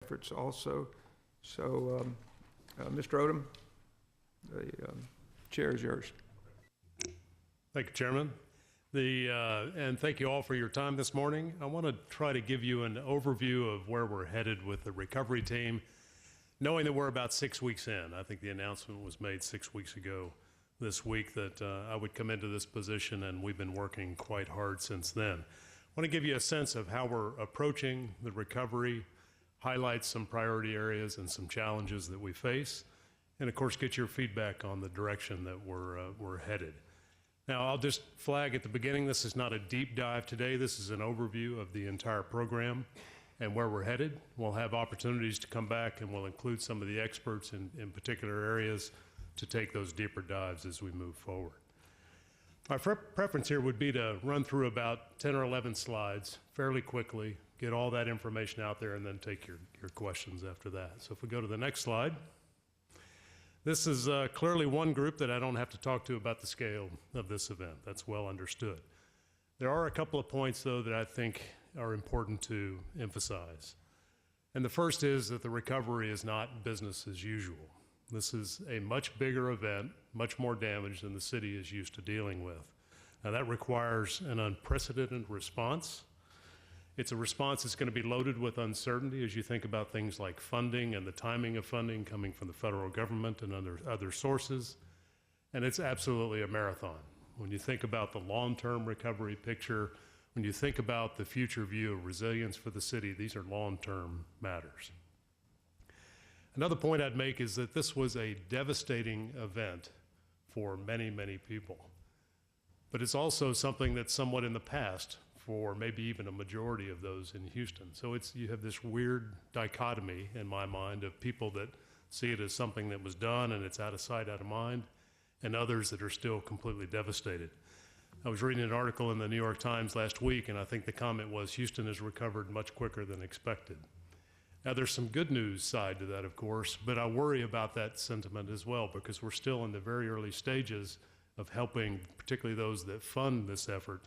efforts also. So, Mr. Odum, the chair is yours. Thank you, Chairman. And thank you all for your time this morning. I want to try to give you an overview of where we're headed with the recovery team, knowing that we're about 6 weeks in. I think the announcement was made 6 weeks ago this week that I would come into this position, and we've been working quite hard since then. I want to give you a sense of how we're approaching the recovery, highlight some priority areas and some challenges that we face, and of course get your feedback on the direction that we're headed. Now, I'll just flag at the beginning, this is not a deep dive today. This is an overview of the entire program and where we're headed. We'll have opportunities to come back, and we'll include some of the experts in particular areas to take those deeper dives as we move forward. My preference here would be to run through about 10 or 11 slides fairly quickly, get all that information out there, and then take your questions after that. So if we go to the next slide. This is clearly one group that I don't have to talk to about the scale of this event. That's well understood. There are a couple of points, though, that I think are important to emphasize. And the first is that the recovery is not business as usual. This is a much bigger event, much more damage than the city is used to dealing with. Now, that requires an unprecedented response. It's a response that's going to be loaded with uncertainty as you think about things like funding and the timing of funding coming from the federal government and other sources. And it's absolutely a marathon. When you think about the long-term recovery picture, when you think about the future view of resilience for the city, these are long-term matters. Another point I'd make is that this was a devastating event for many, many people. But it's also something that's somewhat in the past for maybe even a majority of those in Houston. So you have this weird dichotomy in my mind of people that see it as something that was done and it's out of sight, out of mind, and others that are still completely devastated. I was reading an article in the New York Times last week, and I think the comment was Houston has recovered much quicker than expected. Now, there's some good news side to that, of course, but I worry about that sentiment as well because we're still in the very early stages of helping, particularly those that fund this effort,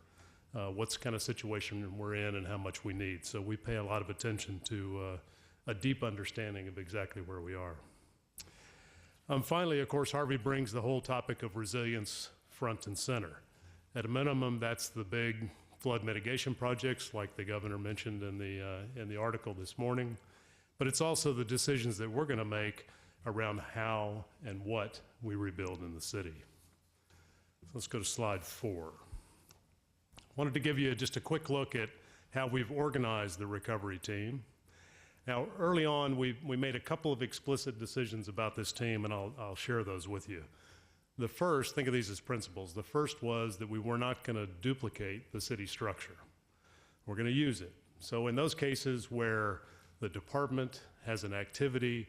what's kind of situation we're in and how much we need. So we pay a lot of attention to a deep understanding of exactly where we are. Finally, of course, Harvey brings the whole topic of resilience front and center. At a minimum, that's the big flood mitigation projects like the governor mentioned in the article this morning. But it's also the decisions that we're going to make around how and what we rebuild in the city. So let's go to slide 4. Wanted to give you just a quick look at how we've organized the recovery team. Now, early on, we made a couple of explicit decisions about this team, and I'll share those with you. The first, think of these as principles. The first was that we were not going to duplicate the city structure. We're going to use it. So in those cases where the department has an activity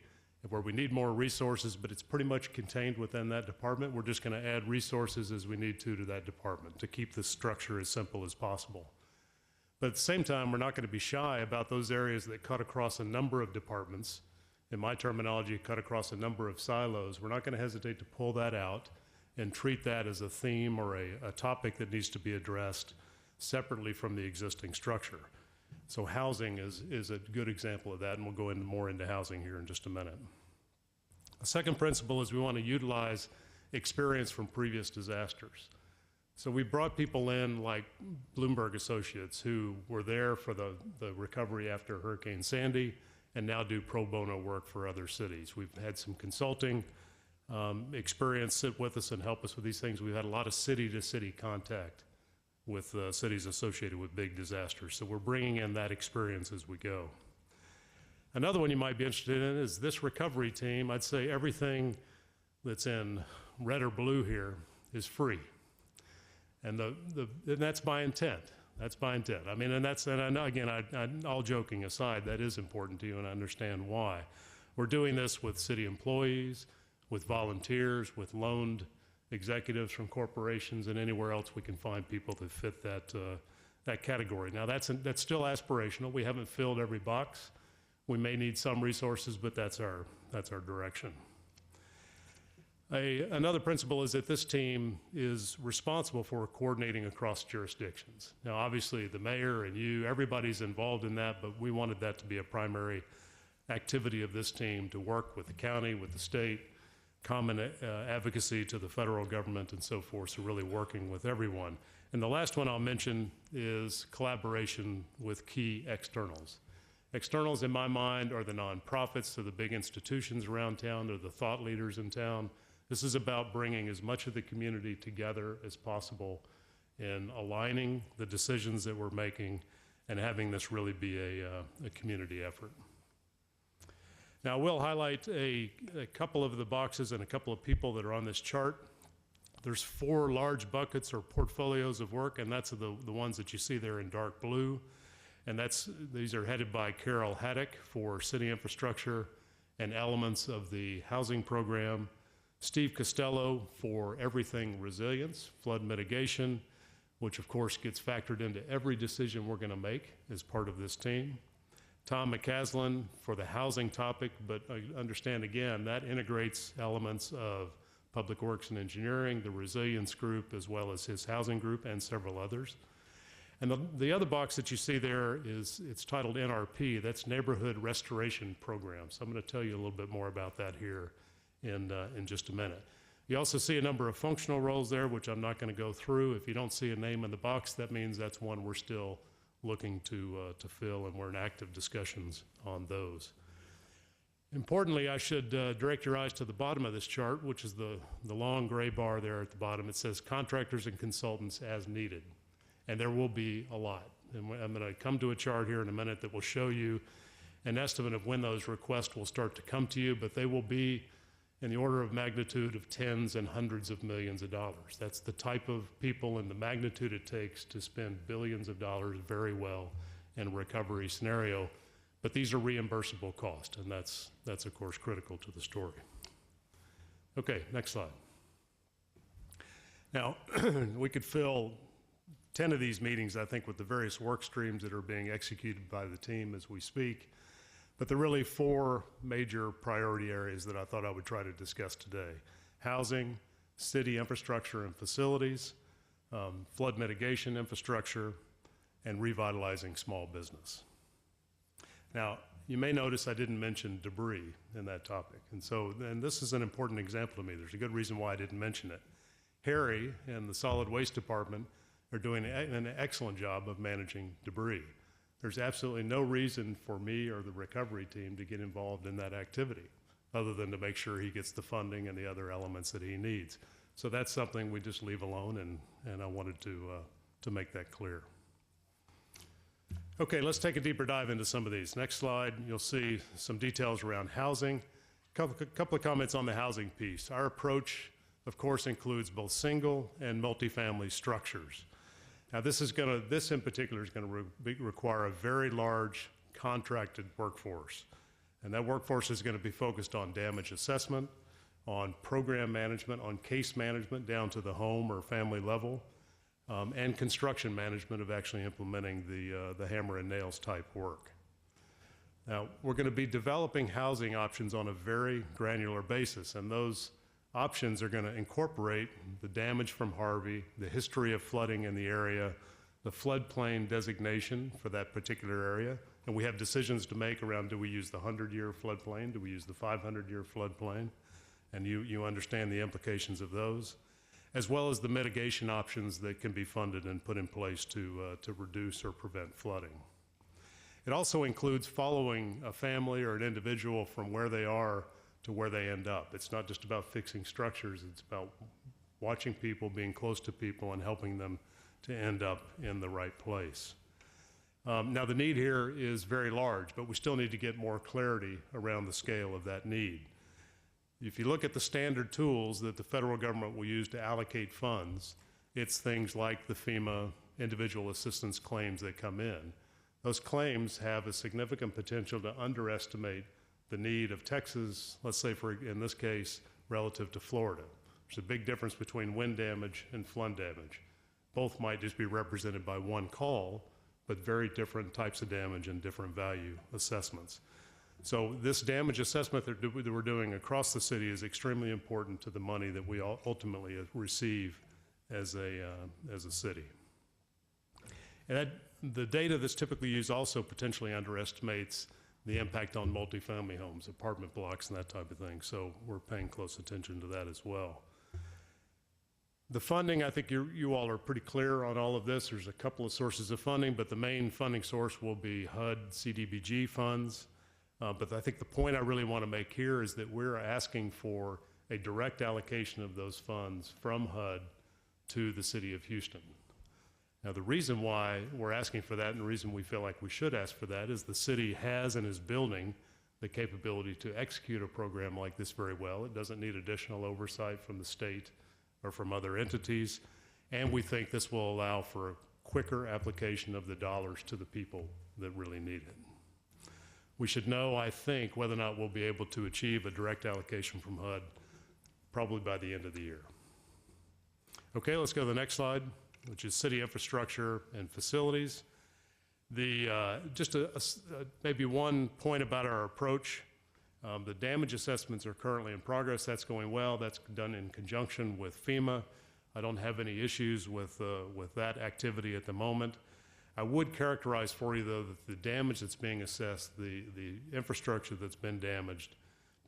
where we need more resources, but it's pretty much contained within that department, we're just going to add resources as we need to that department to keep the structure as simple as possible. But at the same time, we're not going to be shy about those areas that cut across a number of departments. In my terminology, cut across a number of silos. We're not going to hesitate to pull that out and treat that as a theme or a topic that needs to be addressed separately from the existing structure. So housing is a good example of that, and we'll go more into housing here in just a minute. The second principle is we want to utilize experience from previous disasters. So we brought people in like Bloomberg Associates who were there for the recovery after Hurricane Sandy and now do pro bono work for other cities. We've had some consulting experience sit with us and help us with these things. We've had a lot of city-to-city contact with cities associated with big disasters. So we're bringing in that experience as we go. Another one you might be interested in is this recovery team. I'd say everything that's in red or blue here is free. And that's by intent. That's by intent. I mean, and I know, again, all joking aside, that is important to you, and I understand why. We're doing this with city employees, with volunteers, with loaned executives from corporations, and anywhere else we can find people that fit that category. Now, that's still aspirational. We haven't filled every box. We may need some resources, but that's our direction. Another principle is that this team is responsible for coordinating across jurisdictions. Now, obviously, the mayor and you, everybody's involved in that, but we wanted that to be a primary activity of this team to work with the county, with the state, common advocacy to the federal government and so forth, so really working with everyone. And the last one I'll mention is collaboration with key externals. Externals in my mind are the nonprofits, they're the big institutions around town, they're the thought leaders in town. This is about bringing as much of the community together as possible in aligning the decisions that we're making and having this really be a community effort. Now, we'll highlight a couple of the boxes and a couple of people that are on this chart. There's 4 large buckets or portfolios of work, and that's the ones that you see there in dark blue. And these are headed by Carol Haddock for city infrastructure and elements of the housing program, Steve Costello for everything resilience, flood mitigation, which of course gets factored into every decision we're going to make as part of this team. Tom McCaslin for the housing topic, but understand again, that integrates elements of Public Works and Engineering, the Resilience Group, as well as his housing group and several others. And the other box that you see there it's titled NRP, that's Neighborhood Restoration Program. So I'm going to tell you a little bit more about that here in just a minute. You also see a number of functional roles there, which I'm not going to go through. If you don't see a name in the box, that means that's one we're still looking to fill, and we're in active discussions on those. Importantly, I should direct your eyes to the bottom of this chart, which is the long gray bar there at the bottom. It says contractors and consultants as needed, and there will be a lot. And I'm going to come to a chart here in a minute that will show you an estimate of when those requests will start to come to you, but they will be in the order of magnitude of tens and hundreds of millions of dollars. That's the type of people and the magnitude it takes to spend billions of dollars very well in a recovery scenario. But these are reimbursable costs, and that's of course critical to the story. Okay, next slide. Now, we could fill 10 of these meetings, I think, with the various work streams that are being executed by the team as we speak. But there are really 4 major priority areas that I thought I would try to discuss today: housing, city infrastructure and facilities, flood mitigation infrastructure, and revitalizing small business. Now, you may notice I didn't mention debris in that topic. And this is an important example to me. There's a good reason why I didn't mention it. Harry and the solid waste department are doing an excellent job of managing debris. There's absolutely no reason for me or the recovery team to get involved in that activity, other than to make sure he gets the funding and the other elements that he needs. So that's something we just leave alone, and I wanted to make that clear. Okay, let's take a deeper dive into some of these. Next slide, you'll see some details around housing. A couple of comments on the housing piece. Our approach, of course, includes both single and multifamily structures. Now, this in particular is going to require a very large contracted workforce. And that workforce is going to be focused on damage assessment, on program management, on case management down to the home or family level, and construction management of actually implementing the hammer and nails type work. Now, we're going to be developing housing options on a very granular basis, and those options are going to incorporate the damage from Harvey, the history of flooding in the area, the floodplain designation for that particular area, and we have decisions to make around, do we use the 100-year floodplain, do we use the 500-year floodplain, and you understand the implications of those, as well as the mitigation options that can be funded and put in place to reduce or prevent flooding. It also includes following a family or an individual from where they are to where they end up. It's not just about fixing structures, it's about watching people, being close to people, and helping them to end up in the right place. Now, the need here is very large, but we still need to get more clarity around the scale of that need. If you look at the standard tools that the federal government will use to allocate funds, it's things like the FEMA individual assistance claims that come in. Those claims have a significant potential to underestimate the need of Texas, let's say in this case, relative to Florida. There's a big difference between wind damage and flood damage. Both might just be represented by one call, but very different types of damage and different value assessments. So this damage assessment that we're doing across the city is extremely important to the money that we ultimately receive as a city. And the data that's typically used also potentially underestimates the impact on multifamily homes, apartment blocks, and that type of thing. So we're paying close attention to that as well. The funding, I think you all are pretty clear on all of this. There's a couple of sources of funding, but the main funding source will be HUD CDBG funds. But I think the point I really want to make here is that we're asking for a direct allocation of those funds from HUD to the city of Houston. Now, the reason why we're asking for that and the reason we feel like we should ask for that is the city has and is building the capability to execute a program like this very well. It doesn't need additional oversight from the state or from other entities. And we think this will allow for a quicker application of the dollars to the people that really need it. We should know, I think, whether or not we'll be able to achieve a direct allocation from HUD probably by the end of the year. Okay, let's go to the next slide, which is city infrastructure and facilities. Just maybe one point about our approach. The damage assessments are currently in progress. That's going well. That's done in conjunction with FEMA. I don't have any issues with that activity at the moment. I would characterize for you, though, that the damage that's being assessed, the infrastructure that's been damaged,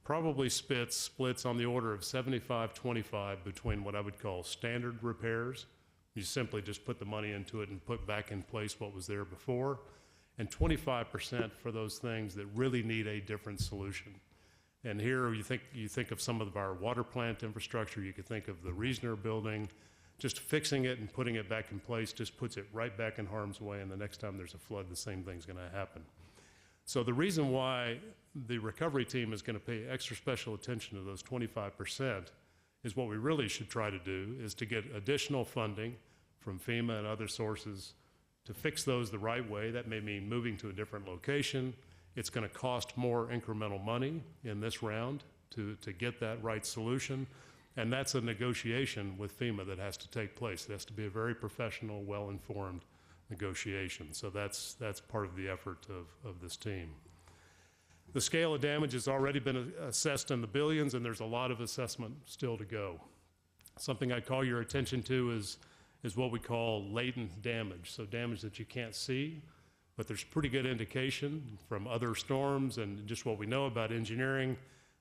probably splits on the order of 75-25 between what I would call standard repairs. You simply just put the money into it and put back in place what was there before, and 25% for those things that really need a different solution. And here you think of some of our water plant infrastructure. You could think of the Reasoner building. Just fixing it and putting it back in place just puts it right back in harm's way, and the next time there's a flood, the same thing's going to happen. So the reason why the recovery team is going to pay extra special attention to those 25% is what we really should try to do is to get additional funding from FEMA and other sources to fix those the right way. That may mean moving to a different location. It's going to cost more incremental money in this round to get that right solution. And that's a negotiation with FEMA that has to take place. It has to be a very professional, well-informed negotiation. So that's part of the effort of this team. The scale of damage has already been assessed in the billions, and there's a lot of assessment still to go. Something I call your attention to is what we call latent damage. So damage that you can't see, but there's pretty good indication from other storms and just what we know about engineering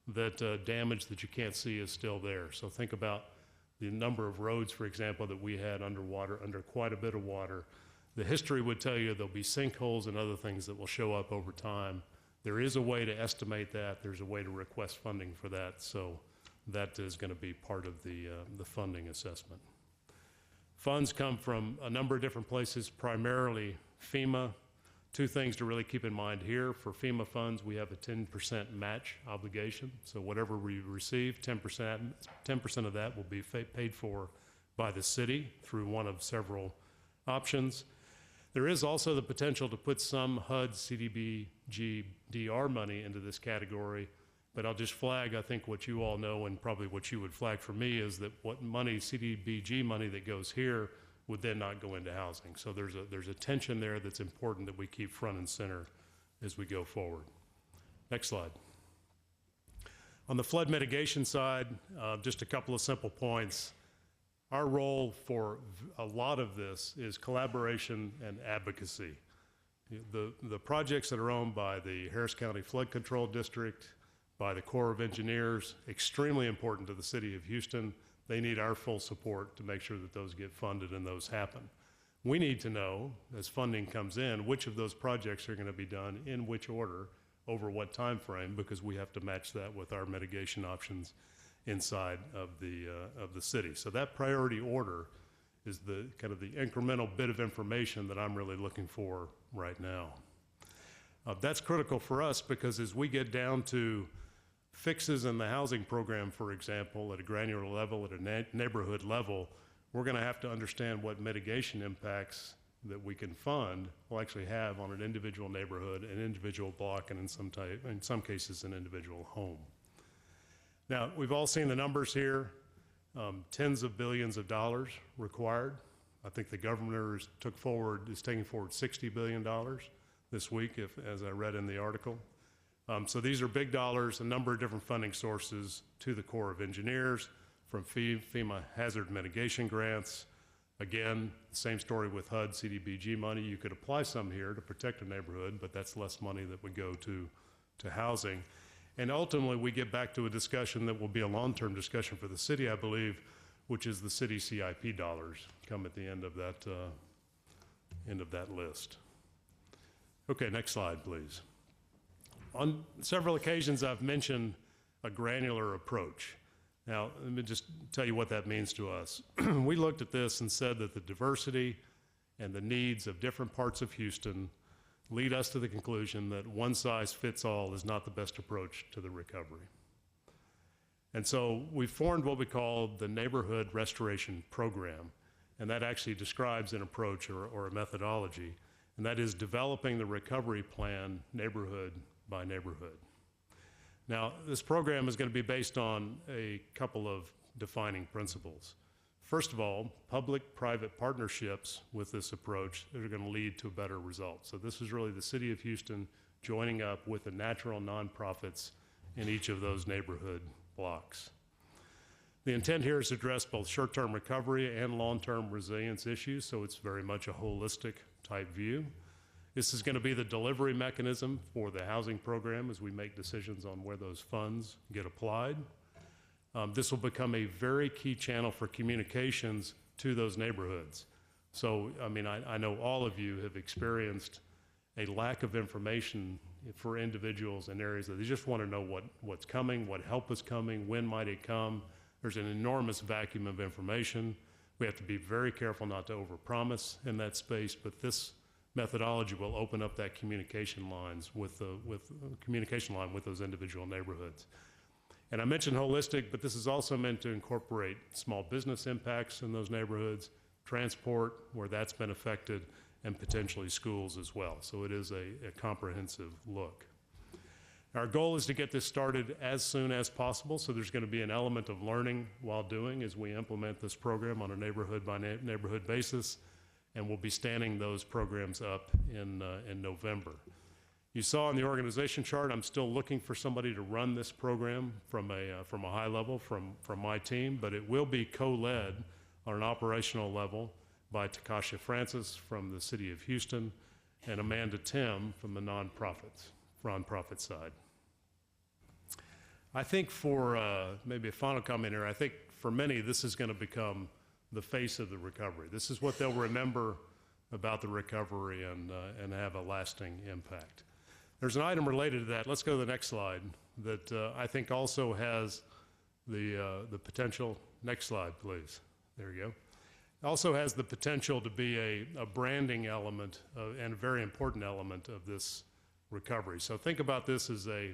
that damage that you can't see is still there. So think about the number of roads, for example, that we had underwater, under quite a bit of water. The history would tell you there'll be sinkholes and other things that will show up over time. There is a way to estimate that. There's a way to request funding for that. So that is going to be part of the funding assessment. Funds come from a number of different places, primarily FEMA. Two things to really keep in mind here. For FEMA funds, we have a 10% match obligation. So whatever we receive, 10% of that will be paid for by the city through one of several options. There is also the potential to put some HUD CDBG DR money into this category, but I'll just flag, I think what you all know and probably what you would flag for me is that what money, CDBG money that goes here would then not go into housing. So there's a tension there that's important that we keep front and center as we go forward. Next slide. On the flood mitigation side, just a couple of simple points. Our role for a lot of this is collaboration and advocacy. The projects that are owned by the Harris County Flood Control District, by the Corps of Engineers, extremely important to the city of Houston. They need our full support to make sure that those get funded and those happen. We need to know, as funding comes in, which of those projects are going to be done in which order, over what time frame, because we have to match that with our mitigation options inside of the city. So that priority order is the kind of the incremental bit of information that I'm really looking for right now. That's critical for us because as we get down to fixes in the housing program, for example, at a granular level, at a neighborhood level, we're going to have to understand what mitigation impacts that we can fund will actually have on an individual neighborhood, an individual block, and in some cases, an individual home. Now, we've all seen the numbers here, tens of billions of dollars required. I think the governor is taking forward $60 billion this week, as I read in the article. So these are big dollars, a number of different funding sources to the Corps of Engineers, from FEMA hazard mitigation grants. Again, same story with HUD CDBG money. You could apply some here to protect a neighborhood, but that's less money that would go to to housing. And ultimately, we get back to a discussion that will be a long-term discussion for the city, I believe, which is the city CIP dollars come at the end of that list. Okay, next slide, please. On several occasions, I've mentioned a granular approach. Now, let me just tell you what that means to us. We looked at this and said that the diversity and the needs of different parts of Houston lead us to the conclusion that one size fits all is not the best approach to the recovery. And so we formed what we call the Neighborhood Restoration Program, and that actually describes an approach or a methodology, and that is developing the recovery plan neighborhood by neighborhood. Now, this program is going to be based on a couple of defining principles. First of all, public-private partnerships with this approach that are going to lead to a better result. So this is really the city of Houston joining up with the natural nonprofits in each of those neighborhood blocks. The intent here is to address both short-term recovery and long-term resilience issues, so it's very much a holistic type view. This is going to be the delivery mechanism for the housing program as we make decisions on where those funds get applied. This will become a very key channel for communications to those neighborhoods. So, I mean, I know all of you have experienced a lack of information for individuals in areas that they just want to know what's coming, what help is coming, when might it come. There's an enormous vacuum of information. We have to be very careful not to overpromise in that space, but this methodology will open up that communication line with those individual neighborhoods. And I mentioned holistic, but this is also meant to incorporate small business impacts in those neighborhoods, transport where that's been affected, and potentially schools as well. So it is a comprehensive look. Our goal is to get this started as soon as possible, so there's going to be an element of learning while doing as we implement this program on a neighborhood by neighborhood basis, and we'll be standing those programs up in November. You saw in the organization chart, I'm still looking for somebody to run this program from a high level from my team, but it will be co-led on an operational level by Takasha Francis from the city of Houston and Amanda Tim from the nonprofit side. I think for maybe a final comment here, I think for many this is going to become the face of the recovery. This is what they'll remember about the recovery and have a lasting impact. There's an item related to that. Let's go to the next slide that I think also has the potential. Next slide, please. There you go. Also has the potential to be a branding element and a very important element of this recovery. So think about this as a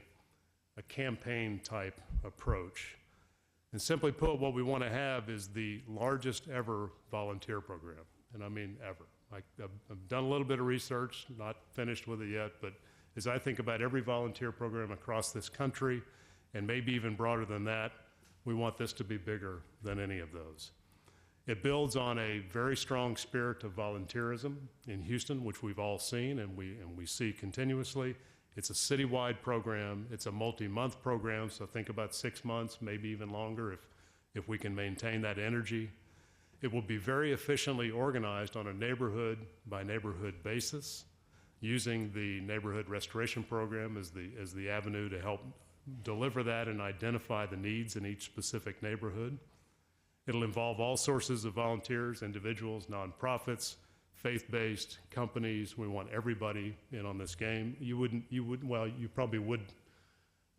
campaign type approach. And simply put, what we want to have is the largest ever volunteer program. And I mean ever. I've done a little bit of research, not finished with it yet, but as I think about every volunteer program across this country, and maybe even broader than that, we want this to be bigger than any of those. It builds on a very strong spirit of volunteerism in Houston, which we've all seen and we see continuously. It's a citywide program. It's a multi-month program, so think about 6 months, maybe even longer if we can maintain that energy. It will be very efficiently organized on a neighborhood by neighborhood basis, using the Neighborhood Restoration Program as the avenue to help deliver that and identify the needs in each specific neighborhood. It'll involve all sources of volunteers, individuals, nonprofits, faith-based companies. We want everybody in on this game. Well, you probably would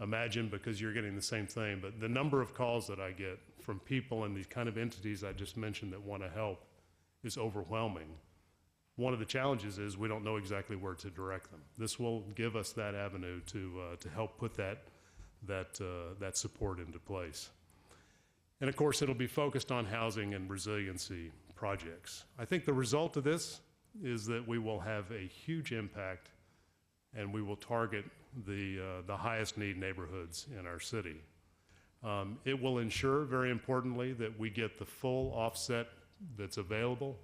imagine because you're getting the same thing, but the number of calls that I get from people and these kind of entities I just mentioned that want to help is overwhelming. One of the challenges is we don't know exactly where to direct them. This will give us that avenue to help put that support into place. And of course, it'll be focused on housing and resiliency projects. I think the result of this is that we will have a huge impact and we will target the highest need neighborhoods in our city. It will ensure, very importantly, that we get the full offset that's available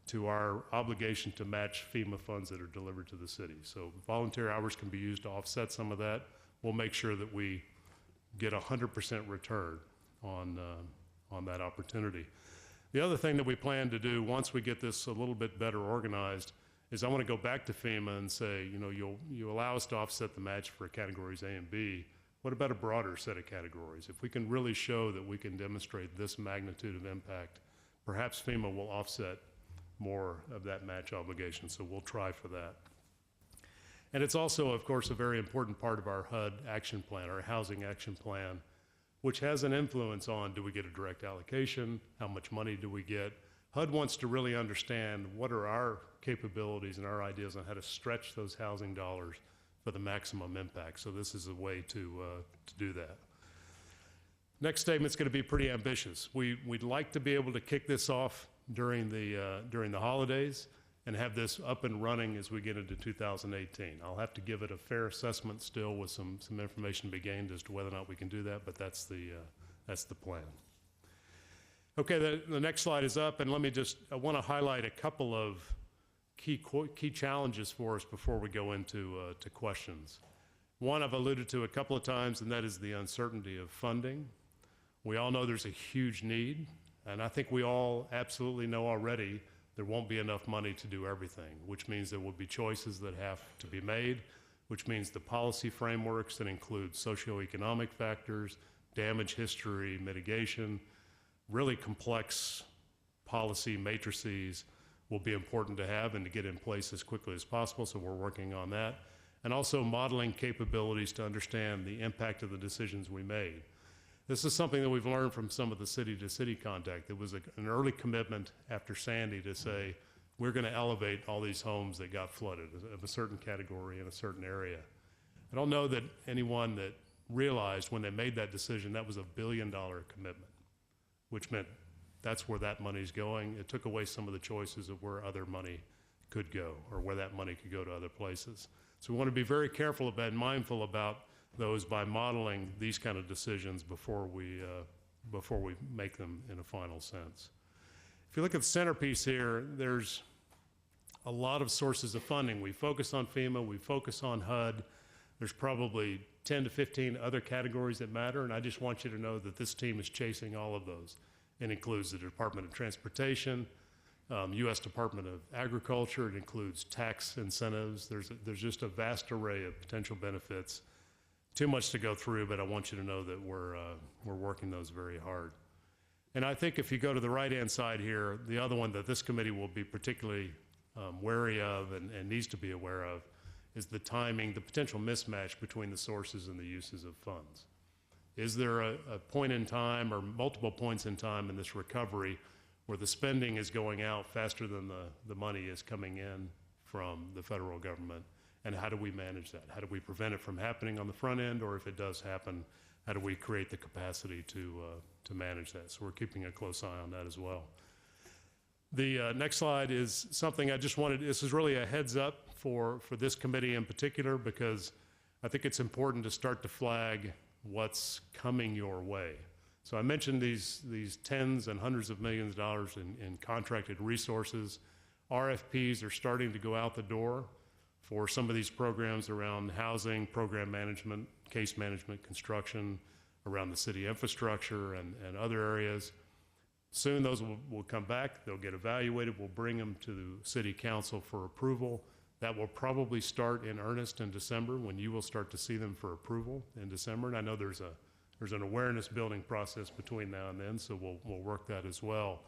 to our obligation to match FEMA funds that are delivered to the city. So volunteer hours can be used to offset some of that. We'll make sure that we get 100% return on that opportunity. The other thing that we plan to do once we get this a little bit better organized is I want to go back to FEMA and say, you know, you allow us to offset the match for categories A and B. What about a broader set of categories? If we can really show that we can demonstrate this magnitude of impact, perhaps FEMA will offset more of that match obligation, so we'll try for that. And it's also, of course, a very important part of our HUD action plan, our housing action plan, which has an influence on, do we get a direct allocation? How much money do we get? HUD wants to really understand what are our capabilities and our ideas on how to stretch those housing dollars for the maximum impact. So this is a way to do that. Next statement's going to be pretty ambitious. We'd like to be able to kick this off during the holidays and have this up and running as we get into 2018. I'll have to give it a fair assessment still with some information to be gained as to whether or not we can do that, but that's the plan. Okay, the next slide is up, and I want to highlight a couple of key challenges for us before we go into to questions. One I've alluded to a couple of times, and that is the uncertainty of funding. We all know there's a huge need, and I think we all absolutely know already there won't be enough money to do everything, which means there will be choices that have to be made, which means the policy frameworks that include socioeconomic factors, damage history, mitigation, really complex policy matrices will be important to have and to get in place as quickly as possible, so we're working on that. And also modeling capabilities to understand the impact of the decisions we made. This is something that we've learned from some of the city-to-city contact. There was an early commitment after Sandy to say, we're going to elevate all these homes that got flooded of a certain category in a certain area. I don't know that anyone that realized when they made that decision that was a $1 billion commitment, which meant that's where that money's going. It took away some of the choices of where other money could go or where that money could go to other places. So we want to be very careful about and mindful about those by modeling these kind of decisions before we make them in a final sense. If you look at the centerpiece here, there's a lot of sources of funding. We focus on FEMA, we focus on HUD. There's probably 10 to 15 other categories that matter, and I just want you to know that this team is chasing all of those. It includes the Department of Transportation, U.S. Department of Agriculture. It includes tax incentives. There's just a vast array of potential benefits. Too much to go through, but I want you to know that we're working those very hard. And I think if you go to the right-hand side here, the other one that this committee will be particularly wary of and needs to be aware of is the timing, the potential mismatch between the sources and the uses of funds. Is there a point in time or multiple points in time in this recovery where the spending is going out faster than the money is coming in from the federal government? And how do we manage that? How do we prevent it from happening on the front end, or if it does happen, how do we create the capacity to manage that? So we're keeping a close eye on that as well. The next slide is something I just wanted, this is really a heads up for this committee in particular, because I think it's important to start to flag what's coming your way. So I mentioned these tens and hundreds of millions of dollars in contracted resources. RFPs are starting to go out the door for some of these programs around housing, program management, case management, construction, around the city infrastructure and other areas. Soon those will come back, they'll get evaluated, we'll bring them to the City Council for approval. That will probably start in earnest in December, when you will start to see them for approval in December. And I know there's an awareness building process between now and then, so we'll work that as well.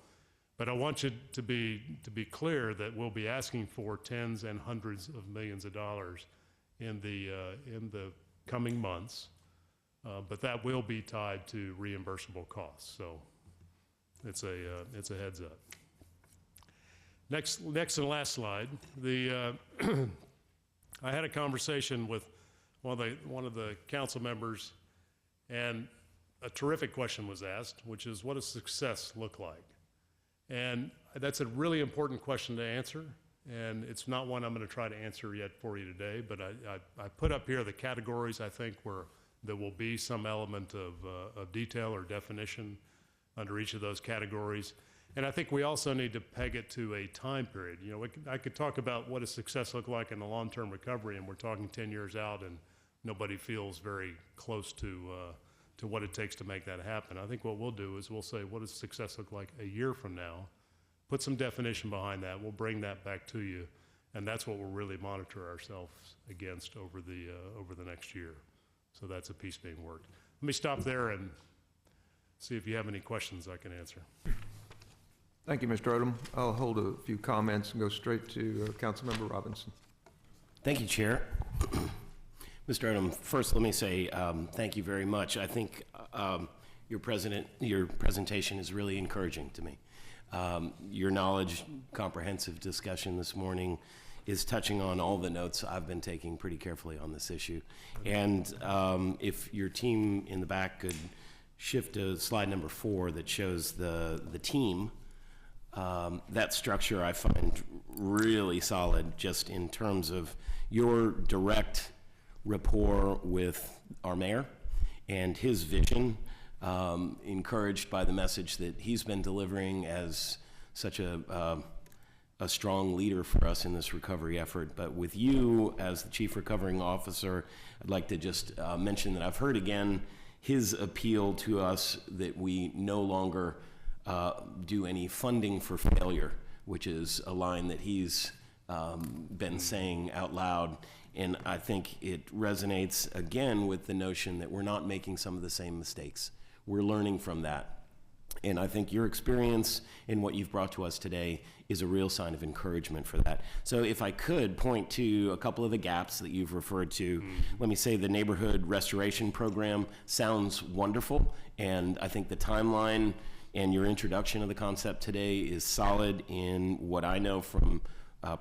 But I want you to be clear that we'll be asking for tens and hundreds of millions of dollars in the coming months, but that will be tied to reimbursable costs. So it's a heads up. Next and last slide. I had a conversation with one of the council members, and a terrific question was asked, which is, what does success look like? And that's a really important question to answer, and it's not one I'm going to try to answer yet for you today, but I put up here the categories I think where there will be some element of detail or definition under each of those categories. And I think we also need to peg it to a time period. You know, I could talk about what does success look like in the long-term recovery, and we're talking 10 years out, and nobody feels very close to what it takes to make that happen. I think what we'll do is we'll say, what does success look like a year from now? Put some definition behind that. We'll bring that back to you, And that's what we'll really monitor ourselves against over the next year. So that's a piece being worked. Let me stop there and see if you have any questions I can answer. Thank you, Mr. Odum. I'll hold a few comments and go straight to Councilmember Robinson. Thank you, Chair. Mr. Odum, first let me say thank you very much. I think your presentation is really encouraging to me. Your knowledge, comprehensive discussion this morning is touching on all the notes I've been taking pretty carefully on this issue. And if your team in the back could shift to slide number 4 that shows the team, that structure I find really solid just in terms of your direct rapport with our mayor and his vision, encouraged by the message that he's been delivering as such a strong leader for us in this recovery effort. But with you as the Chief Recovering Officer, I'd like to just mention that I've heard again his appeal to us that we no longer do any funding for failure, which is a line that he's been saying out loud. And I think it resonates again with the notion that we're not making some of the same mistakes. We're learning from that. And I think your experience in what you've brought to us today is a real sign of encouragement for that. So if I could point to a couple of the gaps that you've referred to, let me say the neighborhood restoration program sounds wonderful. And I think the timeline and your introduction of the concept today is solid in what I know from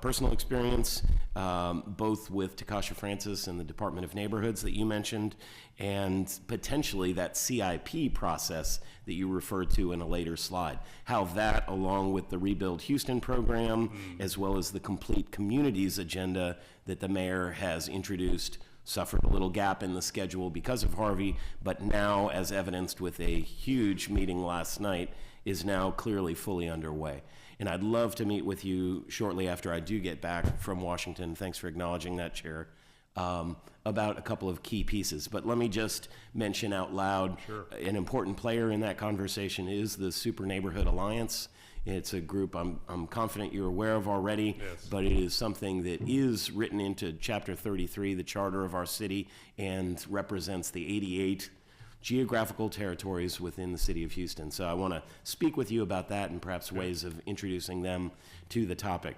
personal experience, both with Takasha Francis and the Department of Neighborhoods that you mentioned, and potentially that CIP process that you referred to in a later slide. How that, along with the Rebuild Houston program, as well as the Complete Communities agenda that the mayor has introduced, suffered a little gap in the schedule because of Harvey, but now, as evidenced with a huge meeting last night, is now clearly fully underway. And I'd love to meet with you shortly after I do get back from Washington. Thanks for acknowledging that, Chair. About a couple of key pieces. But let me just mention out loud, Sure. An important player in that conversation is the Super Neighborhood Alliance. It's a group I'm confident you're aware of already, Yes. but it is something that is written into Chapter 33, the charter of our city, and represents the 88 geographical territories within the city of Houston. So I want to speak with you about that and perhaps ways of introducing them to the topic.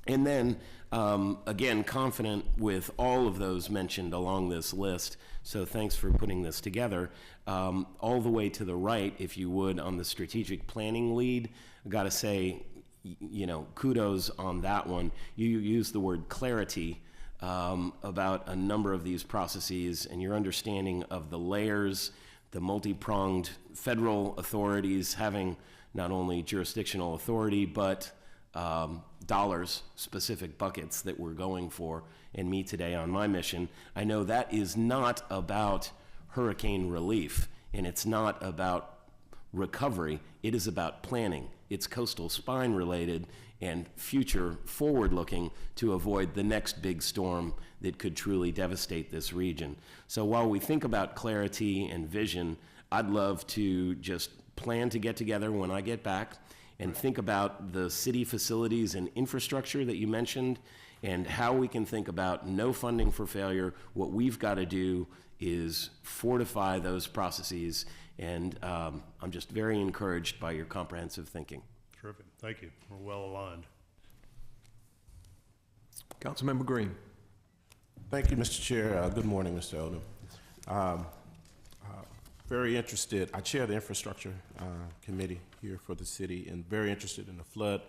And then, again, confident with all of those mentioned along this list, so thanks for putting this together. All the way to the right, if you would, on the strategic planning lead, I got to say, you know, kudos on that one. You used the word clarity about a number of these processes and your understanding of the layers, the multi-pronged federal authorities having not only jurisdictional authority, but dollars, specific buckets that we're going for, and me today on my mission. I know that is not about hurricane relief, and it's not about recovery. It is about planning. It's coastal spine related and future forward looking to avoid the next big storm that could truly devastate this region. So while we think about clarity and vision, I'd love to just plan to get together when I get back and think about the city facilities and infrastructure that you mentioned and how we can think about no funding for failure. What we've got to do is fortify those processes, and I'm just very encouraged by your comprehensive thinking. Terrific. Thank you. We're well aligned. Councilmember Green. Thank you, Mr. Chair. Good morning, Mr. Odum. Very interested. I chair the infrastructure committee here for the city, and very interested in the flood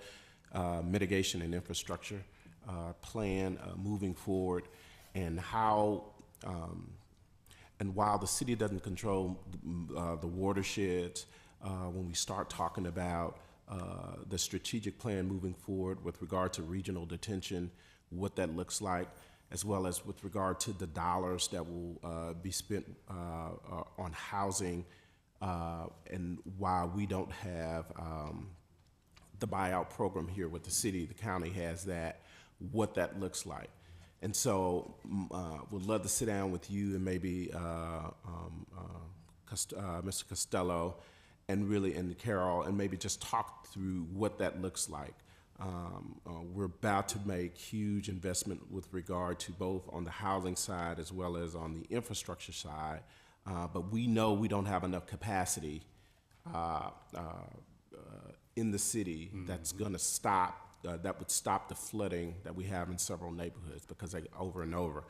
mitigation and infrastructure plan moving forward, and how and while the city doesn't control the watersheds, when we start talking about the strategic plan moving forward with regard to regional detention, what that looks like, as well as with regard to the dollars that will be spent on housing, and while we don't have the buyout program here with the city, the county has that, what that looks like. And so would love to sit down with you and maybe Mr. Costello and Carol, and maybe just talk through what that looks like. We're about to make huge investment with regard to both on the housing side as well as on the infrastructure side. But we know we don't have enough capacity in the city that's going to stop, that would stop the flooding that we have in several neighborhoods, because over and over.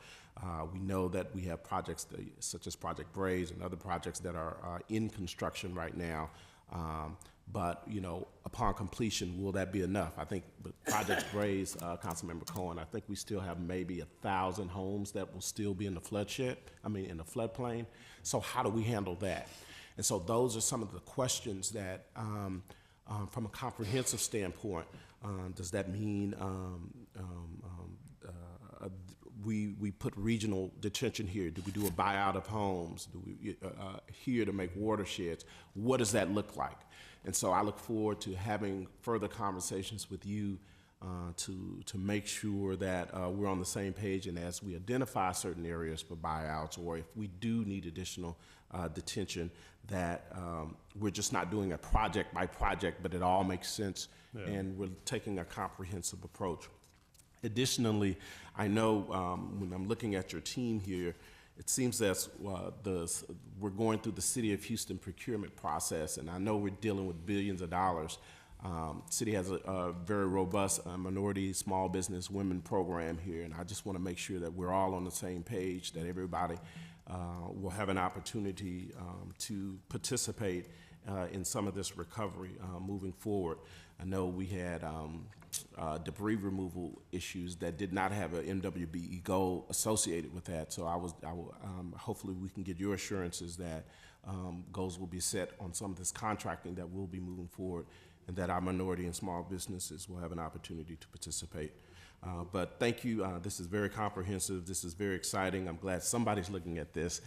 We know that we have projects such as Project Braze and other projects that are in construction right now. But, you know, upon completion, will that be enough? I think with Project Braze, Councilmember Cohen, I think we still have maybe 1,000 homes that will still be in the in the floodplain. So how do we handle that? And so those are some of the questions that, from a comprehensive standpoint, does that mean we put regional detention here? Do we do a buyout of homes? Do we here to make watersheds? What does that look like? And so I look forward to having further conversations with you to make sure that we're on the same page, and as we identify certain areas for buyouts, or if we do need additional detention, that we're just not doing a project by project, but it all makes sense, and we're taking a comprehensive approach. Additionally, I know when I'm looking at your team here, it seems that we're going through the City of Houston procurement process, and I know we're dealing with billions of dollars. City has a very robust minority, small business, women program here, and I just want to make sure that we're all on the same page, that everybody will have an opportunity to participate in some of this recovery moving forward. I know we had debris removal issues that did not have an MWBE goal associated with that. So hopefully we can get your assurances that goals will be set on some of this contracting that will be moving forward, and that our minority and small businesses will have an opportunity to participate. But thank you. This is very comprehensive. This is very exciting. I'm glad somebody's looking at this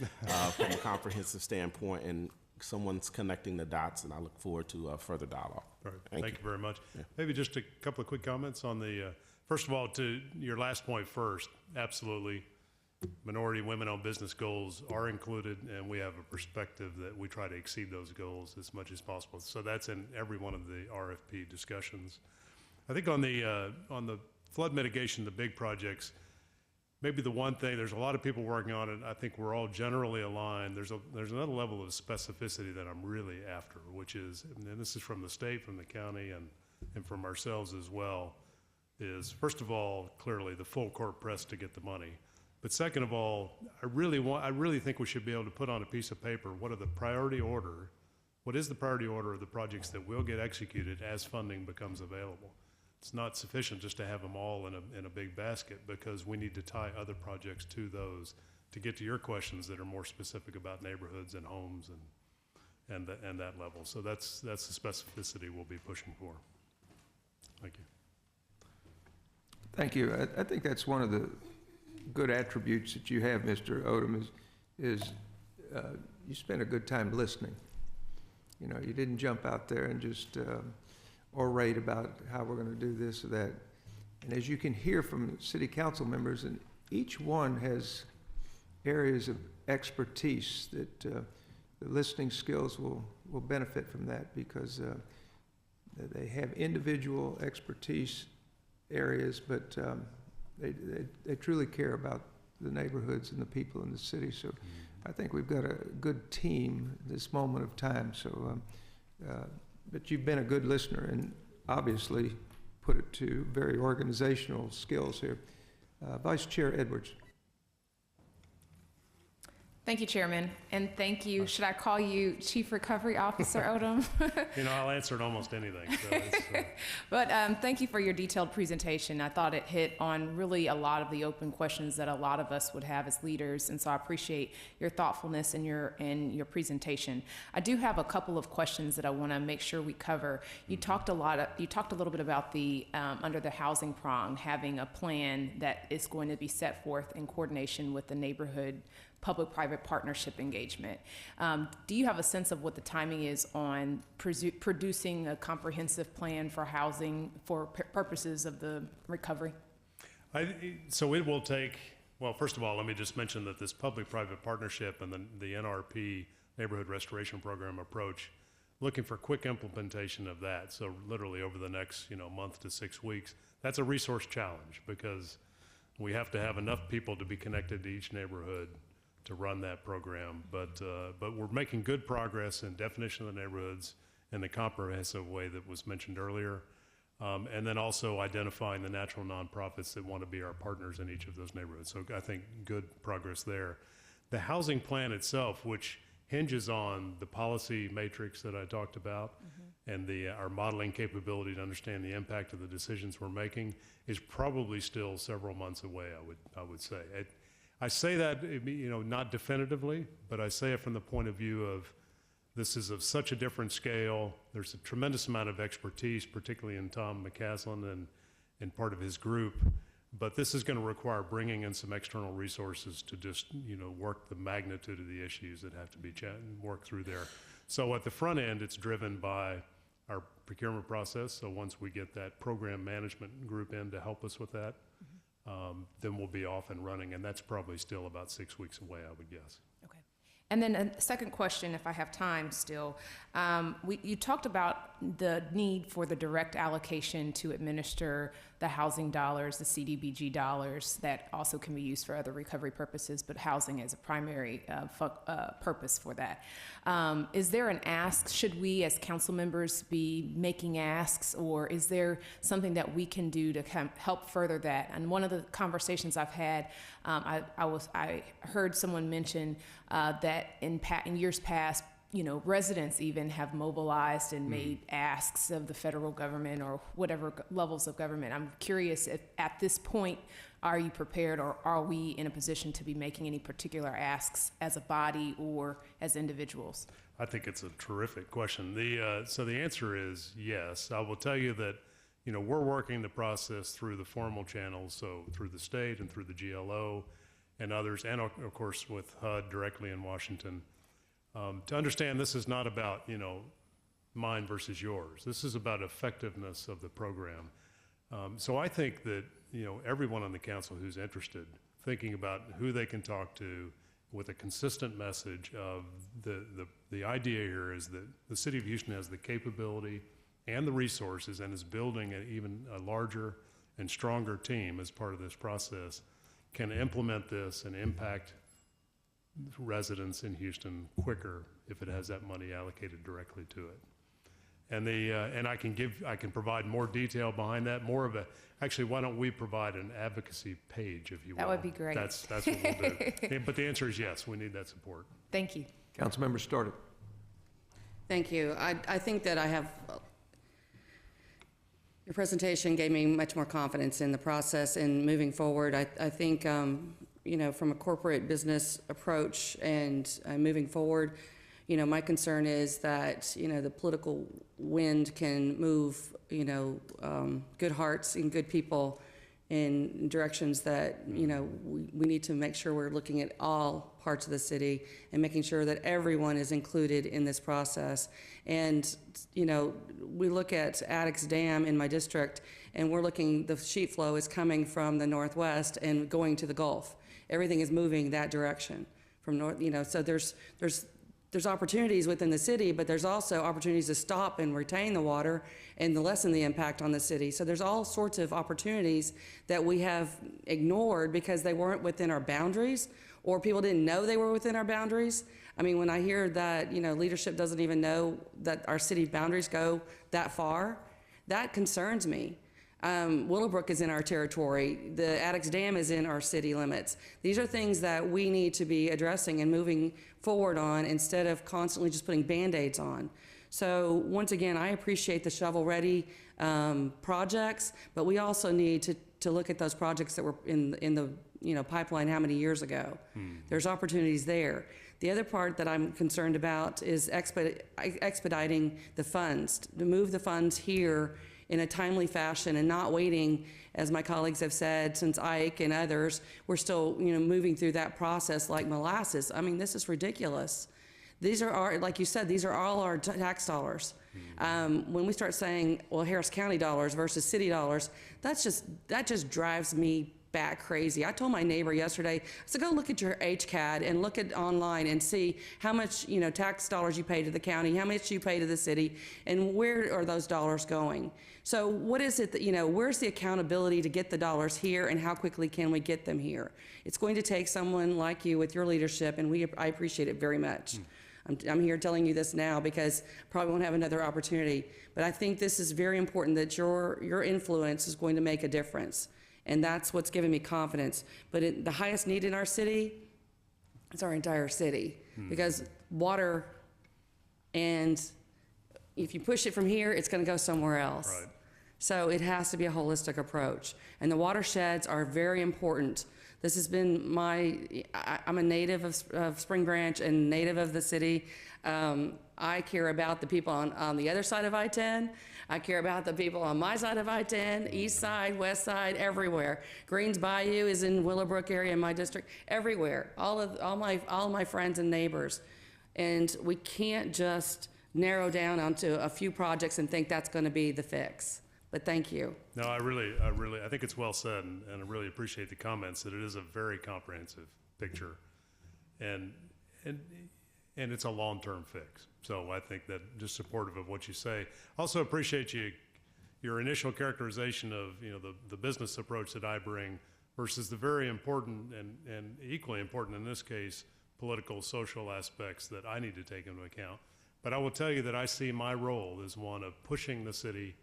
from a comprehensive standpoint, and someone's connecting the dots, and I look forward to further dialogue. All right. Thank you very much. Yeah. Maybe just a couple of quick comments on the, first of all, to your last point first, absolutely. Minority women-owned business goals are included, and we have a perspective that we try to exceed those goals as much as possible. So that's in every one of the RFP discussions. I think on the flood mitigation, the big projects, maybe the one thing, there's a lot of people working on it. I think we're all generally aligned. There's another level of specificity that I'm really after, which is, and this is from the state, from the county, and from ourselves as well, is first of all, clearly the full court press to get the money. But second of all, I really think we should be able to put on a piece of paper what is the priority order of the projects that will get executed as funding becomes available. It's not sufficient just to have them all in a big basket, because we need to tie other projects to those to get to your questions that are more specific about neighborhoods and homes and that level. So that's the specificity we'll be pushing for. Thank you. Thank you. I think that's one of the good attributes that you have, Mr. Odum, is you spend a good time listening. You know, you didn't jump out there and just orate about how we're going to do this or that. And as you can hear from city council members, and each one has areas of expertise that the listening skills will benefit from that, because they have individual expertise areas, but they truly care about the neighborhoods and the people in the city. So I think we've got a good team at this moment of time. So, but you've been a good listener and obviously put it to very organizational skills here. Vice Chair Edwards. Thank you, Chairman, and thank you. Should I call you Chief Recovery Officer, Odum? You know, I'll answer almost anything. So it's, But thank you for your detailed presentation. I thought it hit on really a lot of the open questions that a lot of us would have as leaders, and so I appreciate your thoughtfulness in your presentation. I do have a couple of questions that I want to make sure we cover. You talked a little bit about the under the housing prong, having a plan that is going to be set forth in coordination with the neighborhood public-private partnership engagement. Do you have a sense of what the timing is on producing a comprehensive plan for housing for purposes of the recovery? So it will take, well, first of all, let me just mention that this public-private partnership and the NRP, Neighborhood Restoration Program approach, looking for quick implementation of that. So literally over the next, month to 6 weeks, that's a resource challenge because we have to have enough people to be connected to each neighborhood to run that program. But we're making good progress in definition of the neighborhoods in the comprehensive way that was mentioned earlier. And then also identifying the natural nonprofits that want to be our partners in each of those neighborhoods. So I think good progress there. The housing plan itself, which hinges on the policy matrix that I talked about and our modeling capability to understand the impact of the decisions we're making, is probably still several months away, I would say. I say that, not definitively, but I say it from the point of view of this is of such a different scale. There's a tremendous amount of expertise, particularly in Tom McCaslin and part of his group. But this is going to require bringing in some external resources to just, work the magnitude of the issues that have to be worked through there. So at the front end, it's driven by our procurement process. So once we get that program management group in to help us with that, then we'll be off and running. And that's probably still about 6 weeks away, I would guess. Okay. And then a second question, if I have time still. You talked about the need for the direct allocation to administer the housing dollars, the CDBG dollars, that also can be used for other recovery purposes, but housing is a primary purpose for that. Is there an ask? Should we as council members be making asks, or is there something that we can do to help further that? And one of the conversations I've had, I heard someone mention that in years past, residents even have mobilized and made asks of the federal government or whatever levels of government. I'm curious if at this point, are you prepared, or are we in a position to be making any particular asks as a body or as individuals? I think it's a terrific question. So the answer is yes. I will tell you that, we're working the process through the formal channels, so through the state and through the GLO and others, and of course with HUD directly in Washington. To understand, this is not about, mine versus yours. This is about effectiveness of the program. So I think that, everyone on the council who's interested, thinking about who they can talk to with a consistent message of the idea here is that the city of Houston has the capability and the resources and is building even a larger and stronger team as part of this process, can implement this and impact residents in Houston quicker if it has that money allocated directly to it. And I can provide more detail behind that, actually, why don't we provide an advocacy page, if you will? That would be great. That's what we'll do. But the answer is yes, we need that support. Thank you. Councilmember Startup. Thank you. I think that your presentation gave me much more confidence in the process and moving forward. I think, from a corporate business approach and moving forward, my concern is that, the political wind can move, good hearts and good people in directions that, we need to make sure we're looking at all parts of the city and making sure that everyone is included in this process. And, we look at Addicks Dam in my district, and the sheet flow is coming from the northwest and going to the Gulf. Everything is moving that direction from north, so there's opportunities within the city, but there's also opportunities to stop and retain the water and to lessen the impact on the city. So there's all sorts of opportunities that we have ignored because they weren't within our boundaries, or people didn't know they were within our boundaries. I mean, when I hear that, leadership doesn't even know that our city boundaries go that far, that concerns me. Willowbrook is in our territory. The Addicks Dam is in our city limits. These are things that we need to be addressing and moving forward on instead of constantly just putting Band-Aids on. So once again, I appreciate the shovel-ready projects, but we also need to look at those projects that were in the pipeline how many years ago. There's opportunities there. The other part that I'm concerned about is expediting the funds, to move the funds here in a timely fashion and not waiting, as my colleagues have said, since Ike and others, we're still, moving through that process like molasses. I mean, this is ridiculous. These are like you said, these are all our tax dollars. When we start saying, well, Harris County dollars versus city dollars, that just drives me bat crazy. I told my neighbor yesterday, I said, go look at your HCAD and look at online and see how much, you know, tax dollars you pay to the county, how much you pay to the city, and where are those dollars going? So what is it that, you know, where's the accountability to get the dollars here, and how quickly can we get them here? It's going to take someone like you with your leadership, and I appreciate it very much. I'm here telling you this now because probably won't have another opportunity, but I think this is very important that your influence is going to make a difference, and that's what's giving me confidence. But the highest need in our city is our entire city, because water, and if you push it from here, it's going to go somewhere else. Right. So it has to be a holistic approach, and the watersheds are very important. This has been I'm a native of Spring Branch and native of the city. I care about the people on the other side of I-10. I care about the people on my side of I-10, east side, west side, everywhere. Greens Bayou is in Willowbrook area in my district, everywhere. All my friends and neighbors. And we can't just narrow down onto a few projects and think that's going to be the fix. But thank you. No, I think it's well said, and I really appreciate the comments that it is a very comprehensive picture, and it's a long-term fix. So I think that just supportive of what you say. Also appreciate your initial characterization of, you know, the business approach that I bring versus the very important and equally important in this case, political, social aspects that I need to take into account. But I will tell you that I see my role as one of pushing the city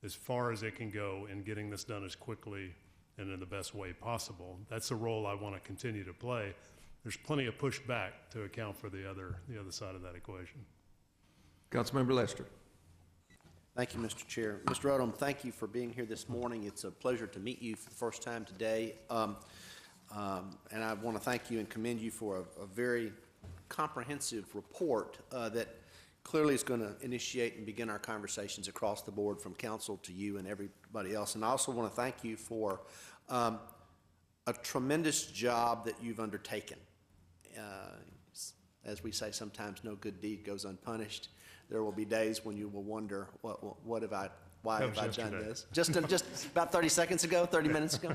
as far as it can go in getting this done as quickly and in the best way possible. That's a role I want to continue to play. There's plenty of pushback to account for the other side of that equation. Councilmember Lester. Thank you, Mr. Chair. Mr. Odum, thank you for being here this morning. It's a pleasure to meet you for the first time today. And I want to thank you and commend you for a very comprehensive report that clearly is going to initiate and begin our conversations across the board from council to you and everybody else. And I also want to thank you for a tremendous job that you've undertaken. As we say, sometimes no good deed goes unpunished. There will be days when you will wonder, why have I done this? Just about 30 seconds ago, 30 minutes ago.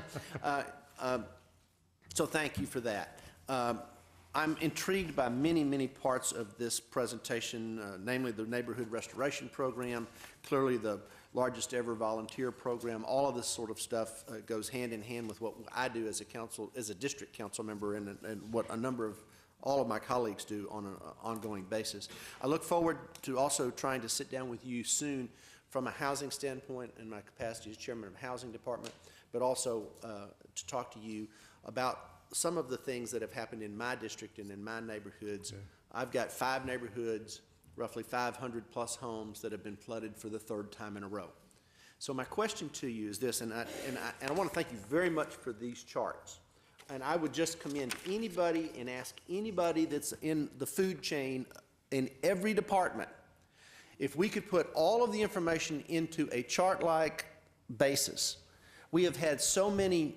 So thank you for that. I'm intrigued by many parts of this presentation, namely the Neighborhood Restoration Program, clearly the largest ever volunteer program. All of this sort of stuff goes hand in hand with what I do as a district council member, and what all of my colleagues do on an ongoing basis. I look forward to also trying to sit down with you soon from a housing standpoint in my capacity as chairman of the Housing Department, but also to talk to you about some of the things that have happened in my district and in my neighborhoods. Okay. I've got 5 neighborhoods, roughly 500 plus homes that have been flooded for the 3rd time in a row. So my question to you is this, and I want to thank you very much for these charts. And I would just commend anybody and ask anybody that's in the food chain in every department, if we could put all of the information into a chart-like basis. We have had so many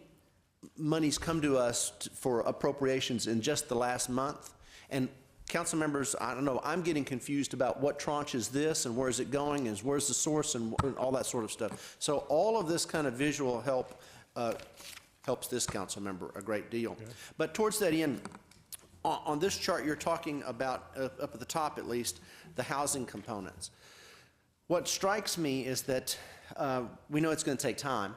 monies come to us for appropriations in just the last month, and council members, I don't know, I'm getting confused about what tranche is this and where is it going and where's the source and all that sort of stuff. So all of this kind of visual help helps this council member a great deal. Okay. But towards that end, on this chart you're talking about, up at the top at least, the housing components. What strikes me is that we know it's going to take time.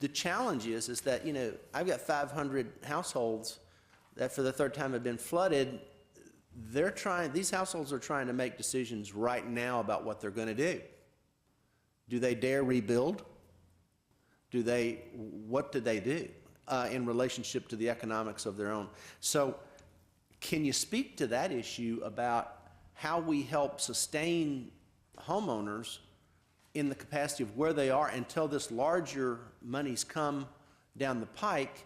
The challenge is that, you know, I've got 500 households that for the 3rd time have been flooded. These households are trying to make decisions right now about what they're going to do. Do they dare rebuild? What do they do in relationship to the economics of their own? So can you speak to that issue about how we help sustain homeowners in the capacity of where they are until this larger monies come down the pike?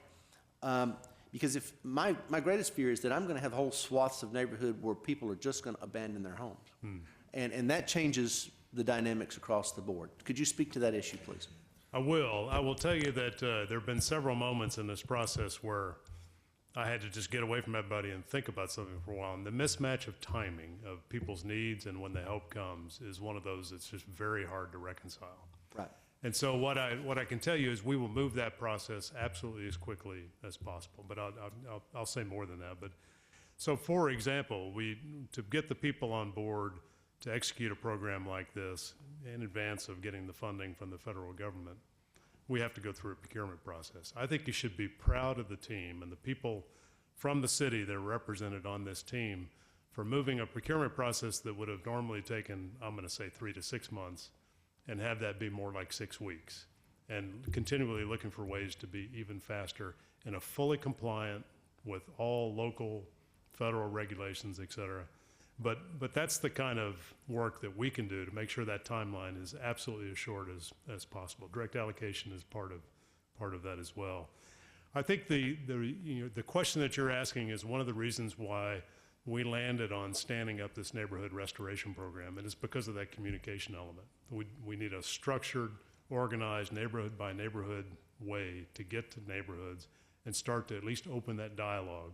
Because if my greatest fear is that I'm going to have whole swaths of neighborhood where people are just going to abandon their homes. And that changes the dynamics across the board. Could you speak to that issue, please? I will. I will tell you that there have been several moments in this process where I had to just get away from everybody and think about something for a while. And the mismatch of timing of people's needs and when the help comes is one of those that's just very hard to reconcile. Right. And so what I can tell you is we will move that process absolutely as quickly as possible. But I'll say more than that. But so, for example, to get the people on board to execute a program like this in advance of getting the funding from the federal government, we have to go through a procurement process. I think you should be proud of the team and the people from the city that are represented on this team for moving a procurement process that would have normally taken, I'm going to say, 3 to 6 months, and have that be more like 6 weeks, and continually looking for ways to be even faster in a fully compliant with all local, federal regulations, et cetera. But that's the kind of work that we can do to make sure that timeline is absolutely as short as possible. Direct allocation is part of that as well. I think the question that you're asking is one of the reasons why we landed on standing up this neighborhood restoration program, and it's because of that communication element. We need a structured, organized, neighborhood by neighborhood way to get to neighborhoods and start to at least open that dialogue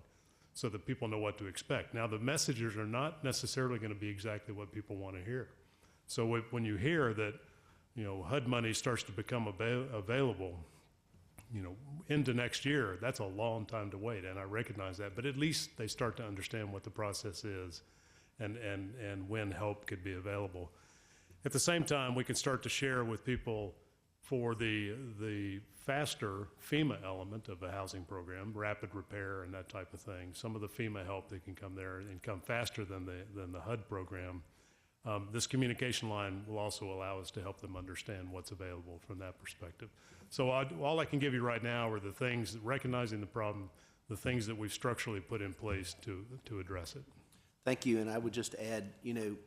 so that people know what to expect. Now, the messages are not necessarily going to be exactly what people want to hear. So when you hear that, HUD money starts to become available, into next year, that's a long time to wait, and I recognize that, but at least they start to understand what the process is and when help could be available. At the same time, we can start to share with people for the faster FEMA element of a housing program, rapid repair and that type of thing, some of the FEMA help that can come there and come faster than the HUD program. This communication line will also allow us to help them understand what's available from that perspective. So all I can give you right now are the things, recognizing the problem, the things that we've structurally put in place to address it. Thank you, and I would just add, you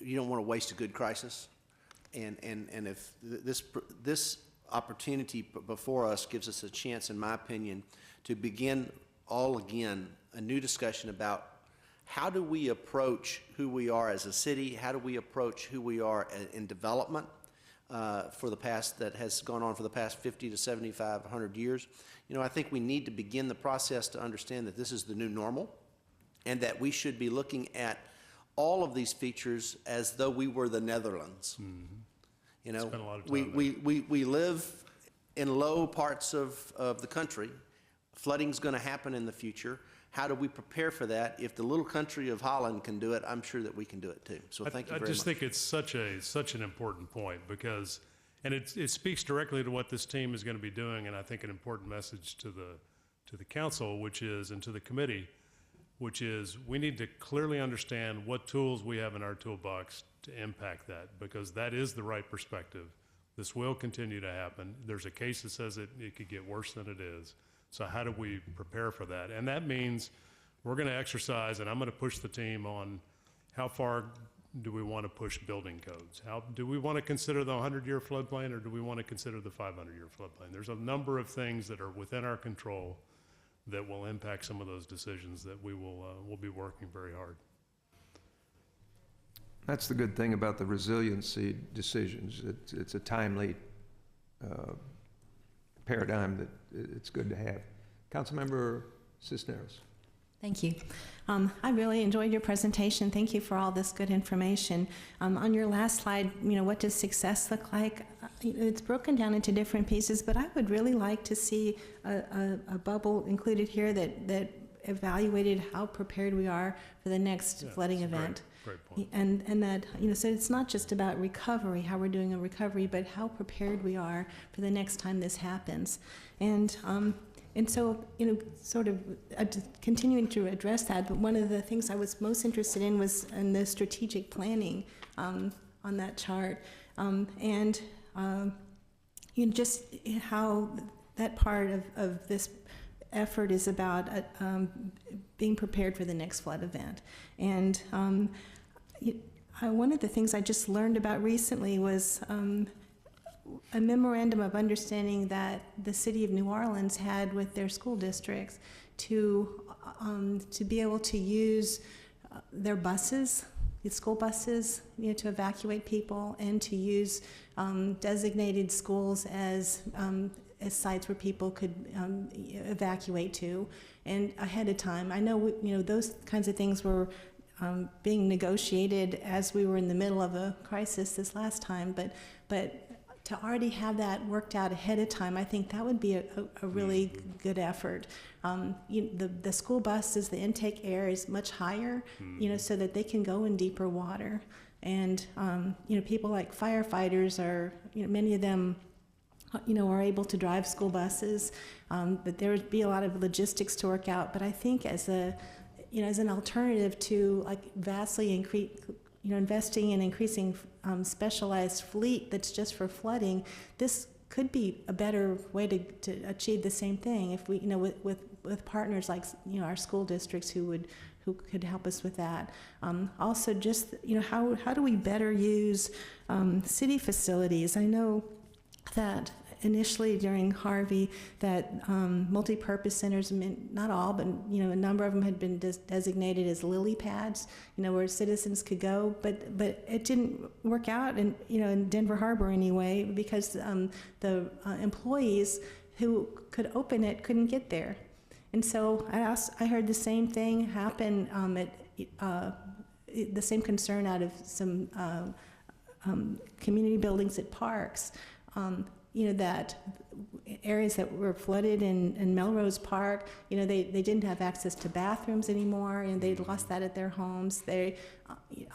don't want to waste a good crisis. And if this opportunity before us gives us a chance, in my opinion, to begin again a new discussion about how do we approach who we are as a city, how do we approach who we are in development that has gone on for the past 50 to 75, 100 years. I think we need to begin the process to understand that this is the new normal and that we should be looking at all of these features as though we were the Netherlands. Mm-hmm. Spent a lot of time we live in low parts of the country. Flooding's going to happen in the future. How do we prepare for that? If the little country of Holland can do it, I'm sure that we can do it too. So thank you very much. I just think it's such an important point because, and it speaks directly to what this team is going to be doing, and I think an important message to the council, and to the committee, which is we need to clearly understand what tools we have in our toolbox to impact that, because that is the right perspective. This will continue to happen. There's a case that says it could get worse than it is. So how do we prepare for that? And that means we're going to exercise, and I'm going to push the team on how far do we want to push building codes? How do we want to consider the 100-year floodplain, or do we want to consider the 500-year floodplain? There's a number of things that are within our control that will impact some of those decisions that we'll be working very hard. That's the good thing about the resiliency decisions. It's a timely paradigm that it's good to have. Councilmember Cisneros. Thank you. I really enjoyed your presentation. Thank you for all this good information. On your last slide, what does success look like? It's broken down into different pieces, but I would really like to see a bubble included here that evaluated how prepared we are for the next flooding event. Great point. And that, so it's not just about recovery, how we're doing a recovery, but how prepared we are for the next time this happens. And so, sort of continuing to address that, but one of the things I was most interested in was in the strategic planning on that chart. Just how that part of this effort is about being prepared for the next flood event. And one of the things I just learned about recently was a memorandum of understanding that the city of New Orleans had with their school districts to be able to use their buses, the school buses, to evacuate people, and to use designated schools as sites where people could evacuate to, and ahead of time. I know those kinds of things were being negotiated as we were in the middle of a crisis this last time, but to already have that worked out ahead of time, I think that would be a really good effort. The school buses, the intake air is much higher, so that they can go in deeper water. And, people like firefighters are, many of them, are able to drive school buses, but there would be a lot of logistics to work out. But I think as an alternative to like vastly increase, investing in increasing specialized fleet that's just for flooding, this could be a better way to achieve the same thing if we, with partners like, our school districts who could help us with that. Also, just, how do we better use city facilities? I know that initially during Harvey that multi-purpose centers, not all, but a number of them had been designated as lily pads, where citizens could go, but it didn't work out in Denver Harbor anyway, because the employees who could open it couldn't get there. And so I heard the same thing happen the same concern out of some community buildings at parks. That areas that were flooded in Melrose Park, they didn't have access to bathrooms anymore, and they'd lost that at their homes. There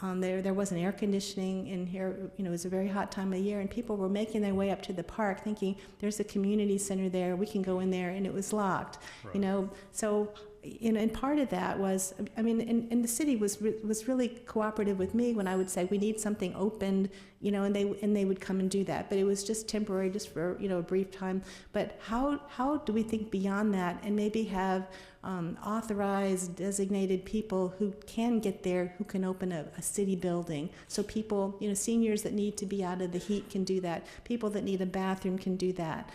wasn't air conditioning in here. It was a very hot time of year, and people were making their way up to the park thinking there's a community center there, we can go in there, and it was locked. Right. So. And part of that was, and the city was really cooperative with me when I would say we need something opened, and they would come and do that. But it was just temporary, just for a brief time. But how do we think beyond that and maybe have authorized, designated people who can get there, who can open a city building? So people, seniors that need to be out of the heat can do that. People that need a bathroom can do that.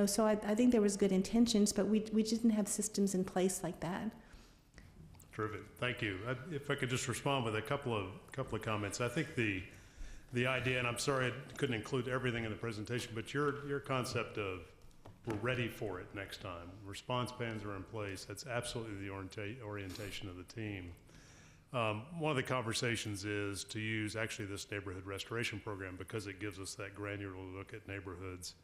So I think there was good intentions, but we didn't have systems in place like that. Terrific, thank you. If I could just respond with a couple of comments. I think the idea, and I'm sorry I couldn't include everything in the presentation, but your concept of we're ready for it next time. Response plans are in place. That's absolutely the orientation of the team. One of the conversations is to use actually this neighborhood restoration program, because it gives us that granular look at neighborhoods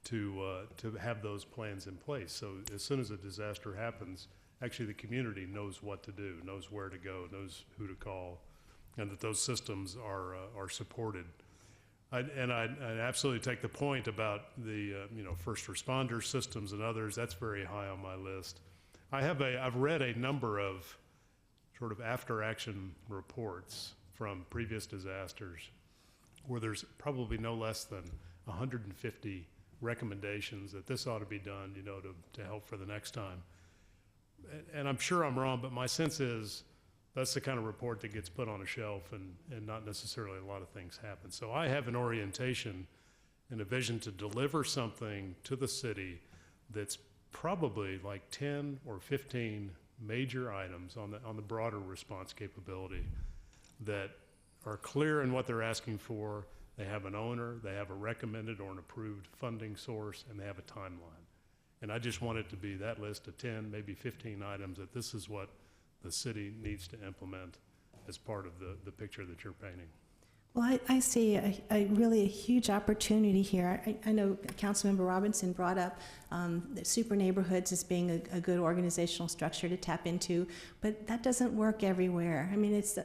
to have those plans in place. So as soon as a disaster happens, actually the community knows what to do, knows where to go, knows who to call, and that those systems are supported. I absolutely take the point about the first responder systems and others. That's very high on my list. I've read a number of sort of after action reports from previous disasters where there's probably no less than 150 recommendations that this ought to be done, to help for the next time. And I'm sure I'm wrong, but my sense is that's the kind of report that gets put on a shelf and not necessarily a lot of things happen. So I have an orientation and a vision to deliver something to the city that's probably like 10 or 15 major items on the broader response capability that are clear in what they're asking for. They have an owner, they have a recommended or an approved funding source, and they have a timeline. And I just want it to be that list of 10, maybe 15 items that this is what the city needs to implement as part of the picture that you're painting. Well, I see really a huge opportunity here. I know Councilmember Robinson brought up the super neighborhoods as being a good organizational structure to tap into, but that doesn't work everywhere.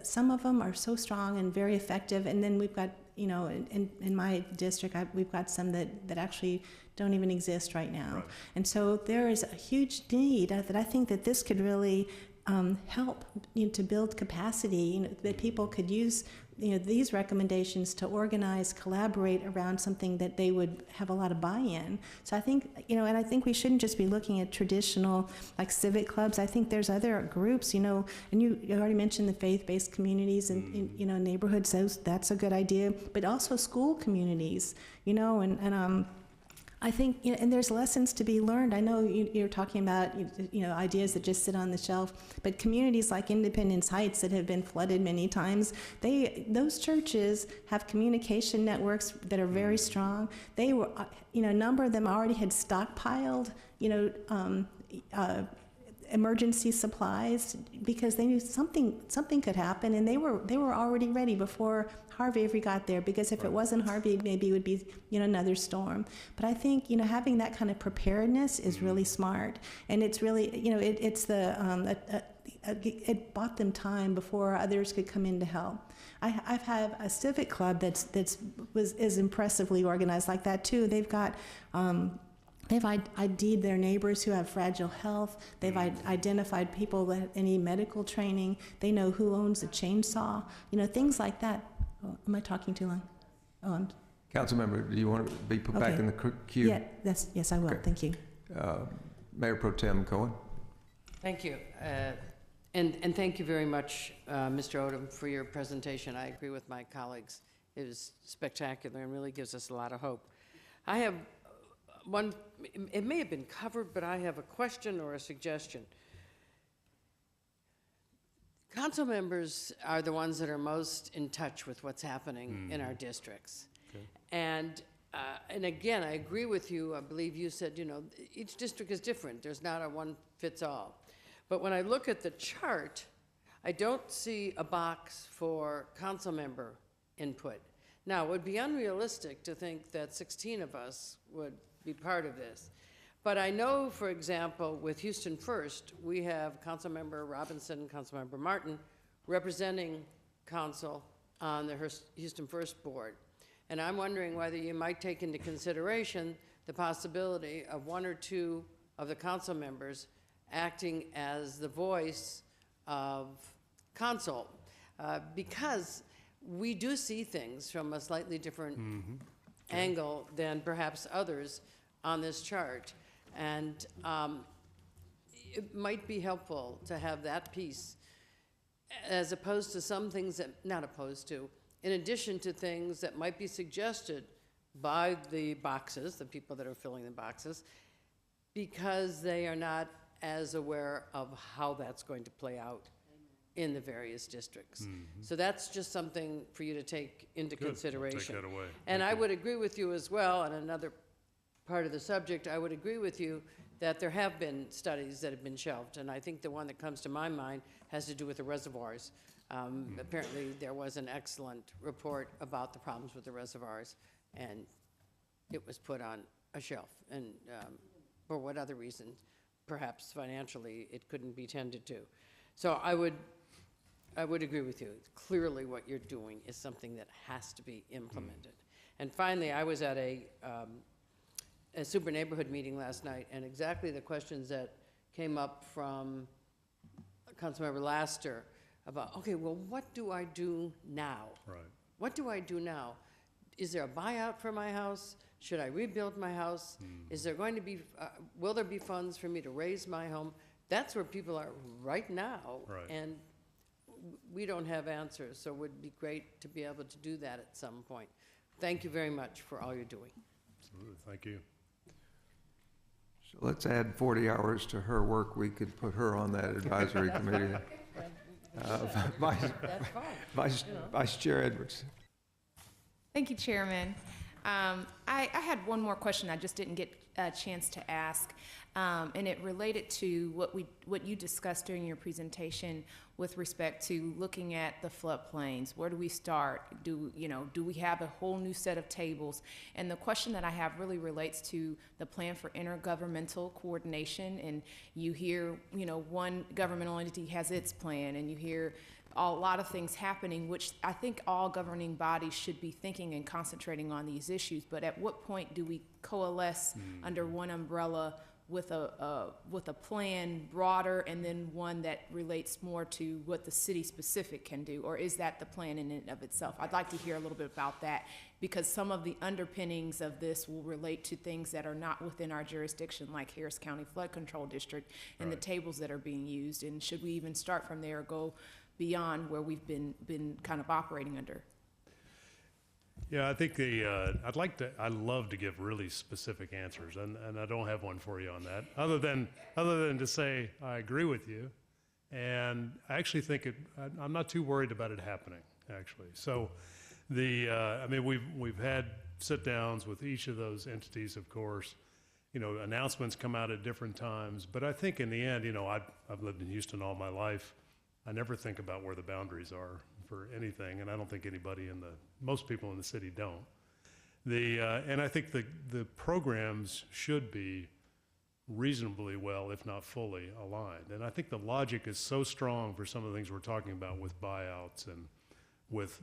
Some of them are so strong and very effective, and then we've got, in my district, we've got some that actually don't even exist right now. Right. And so there is a huge need that I think that this could really help to build capacity, that people could use these recommendations to organize, collaborate around something that they would have a lot of buy-in. So I think, and I think we shouldn't just be looking at traditional like civic clubs. I think there's other groups, and you already mentioned the faith-based communities and neighborhoods. That's a good idea, but also school communities, I think, and there's lessons to be learned. I know you're talking about, ideas that just sit on the shelf, but communities like Independence Heights that have been flooded many times, those churches have communication networks that are very strong. They were, a number of them already had stockpiled, emergency supplies because they knew something could happen, and they were already ready before Harvey ever got there, because if it wasn't Harvey, maybe it would be, another storm. But I think, having that kind of preparedness is really smart, and it's really, it bought them time before others could come in to help. I've had a civic club is impressively organized like that too. They've ID'd their neighbors who have fragile health. They've identified people that need medical training. They know who owns a chainsaw. Things like that. Oh, am I talking too long? Oh, Councilmember, do you want to be put back in the queue? Yeah, yes, I will. Okay. Thank you. Mayor Pro Tem Cohen. Thank you. And thank you very much, Mr. Odum, for your presentation. I agree with my colleagues. It was spectacular and really gives us a lot of hope. I have one, it may have been covered, but I have a question or a suggestion. Council members are the ones that are most in touch with what's happening in our districts. Okay. And again, I agree with you. I believe you said, each district is different. There's not a one fits all. But when I look at the chart, I don't see a box for council member input. Now, it would be unrealistic to think that 16 of us would be part of this. But I know, for example, with Houston First, we have Councilmember Robinson, Councilmember Martin, representing council on the Houston First board. And I'm wondering whether you might take into consideration the possibility of one or two of the council members acting as the voice of council, because we do see things from a slightly different angle than perhaps others on this chart. And it might be helpful to have that piece as opposed to some things that, not opposed to, in addition to things that might be suggested by the boxes, the people that are filling the boxes, because they are not as aware of how that's going to play out in the various districts. So that's just something for you to take into consideration. I'll take that away. And I would agree with you as well, on another part of the subject, I would agree with you that there have been studies that have been shelved, and I think the one that comes to my mind has to do with the reservoirs. Apparently there was an excellent report about the problems with the reservoirs, and it was put on a shelf, and for what other reason, perhaps financially, it couldn't be tended to. So I would agree with you. Clearly what you're doing is something that has to be implemented. And finally, I was at a super neighborhood meeting last night, and exactly the questions that came up from Councilmember Laster about, okay, well, what do I do now? Right. What do I do now? Is there a buyout for my house? Should I rebuild my house? Is there going to be, will there be funds for me to raise my home? That's where people are right now. Right. And we don't have answers, so it would be great to be able to do that at some point. Thank you very much for all you're doing. Absolutely. Thank you. So let's add 40 hours to her work. We could put her on that advisory committee. Vice Chair Edwards. Thank you, Chairman. I had one more question I just didn't get a chance to ask, and it related to what you discussed during your presentation with respect to looking at the floodplains. Where do we start? Do we have a whole new set of tables? And the question that I have really relates to the plan for intergovernmental coordination. And you hear, one governmental entity has its plan, and you hear a lot of things happening, which I think all governing bodies should be thinking and concentrating on these issues. But at what point do we coalesce under one umbrella with a plan broader, and then one that relates more to what the city specific can do? Or is that the plan in and of itself? I'd like to hear a little bit about that, because some of the underpinnings of this will relate to things that are not within our jurisdiction, like Harris County Flood Control District and the tables that are being used. And should we even start from there or go beyond where we've been kind of operating under? Yeah, I think I love to give really specific answers, and I don't have one for you on that, other than to say I agree with you, and I actually think I'm not too worried about it happening, actually. So I mean, we've had sit downs with each of those entities, of course, announcements come out at different times. But I think in the end, I've lived in Houston all my life. I never think about where the boundaries are for anything, and I don't think most people in the city don't. And I think the programs should be reasonably well, if not fully, aligned. And I think the logic is so strong for some of the things we're talking about with buyouts and with,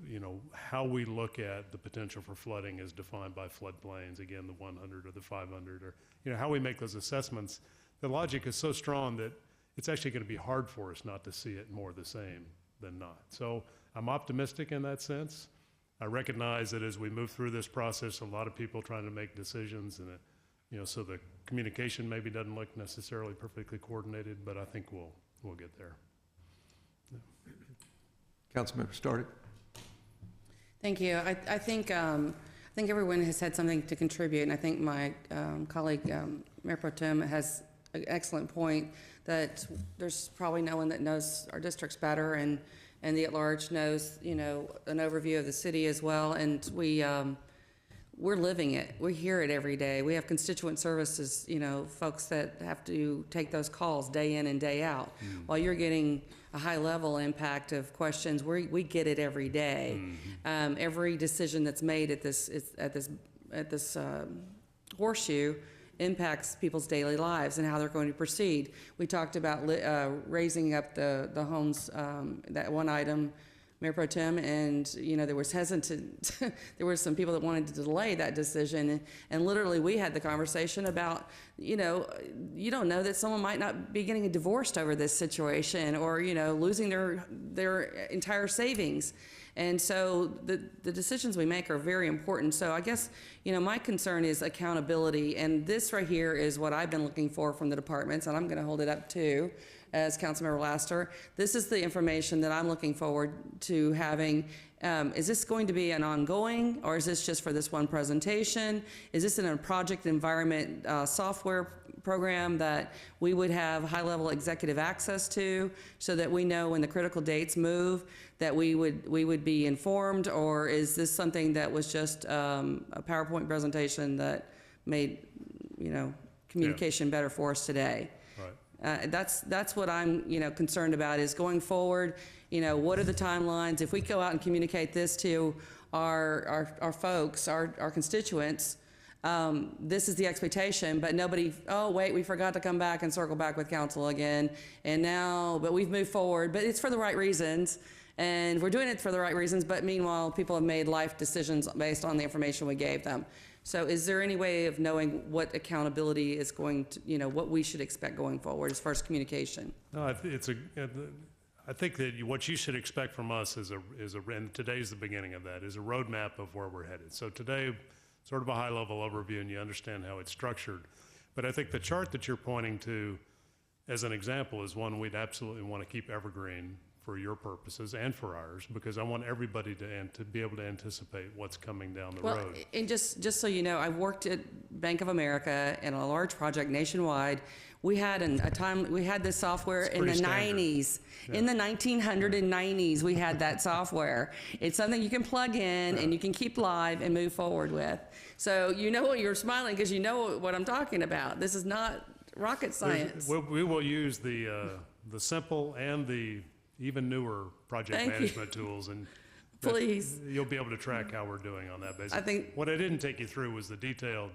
how we look at the potential for flooding as defined by floodplains, again, the 100 or the 500, or, how we make those assessments. The logic is so strong that it's actually going to be hard for us not to see it more the same than not. So I'm optimistic in that sense. I recognize that as we move through this process, a lot of people trying to make decisions, and so the communication maybe doesn't look necessarily perfectly coordinated, but I think we'll get there. Councilmember Stark. Thank you. I think everyone has had something to contribute, and I think my colleague, Mayor Pro Tem, has an excellent point that there's probably no one that knows our districts better, and the at-large knows, an overview of the city as well, and we're living it. We hear it every day. We have constituent services, folks that have to take those calls day in and day out. While you're getting a high-level impact of questions, we get it every day. Every decision that's made at this horseshoe impacts people's daily lives and how they're going to proceed. We talked about raising up the homes, that one item, Mayor Pro Tem, and there was there were some people that wanted to delay that decision, and literally we had the conversation about, you don't know that someone might not be getting divorced over this situation, or losing their entire savings. And so the decisions we make are very important. So I guess, my concern is accountability, and this right here is what I've been looking for from the departments, and I'm going to hold it up too, as Councilmember Laster. This is the information that I'm looking forward to having. Is this going to be an ongoing, or is this just for this one presentation? Is this in a project environment software program that we would have high-level executive access to, so that we know when the critical dates move that we would be informed? Or is this something that was just a PowerPoint presentation that made communication better for us today? Right. That's what I'm concerned about, is going forward. What are the timelines? If we go out and communicate this to our folks, our constituents, this is the expectation, but nobody, oh wait, we forgot to come back and circle back with council again, and now, but we've moved forward, but it's for the right reasons, and we're doing it for the right reasons, but meanwhile, people have made life decisions based on the information we gave them. So is there any way of knowing what accountability is going to, what we should expect going forward as far as communication? No, I think that what you should expect from us and today's the beginning of that, is a roadmap of where we're headed. So today, sort of a high-level overview, and you understand how it's structured. But I think the chart that you're pointing to as an example is one we'd absolutely want to keep evergreen for your purposes and for ours, because I want everybody to be able to anticipate what's coming down the road. And just so you know, I've worked at Bank of America in a large project nationwide. We had we had this software in the standard. 90s. Yeah. In the 1990s, we had that software. It's something you can plug in and you can keep live and move forward with. So you're smiling because you know what I'm talking about. This is not rocket science. We will use the simple and the even newer project management tools, and please, you'll be able to track how we're doing on that basis. I think what I didn't take you through was the detailed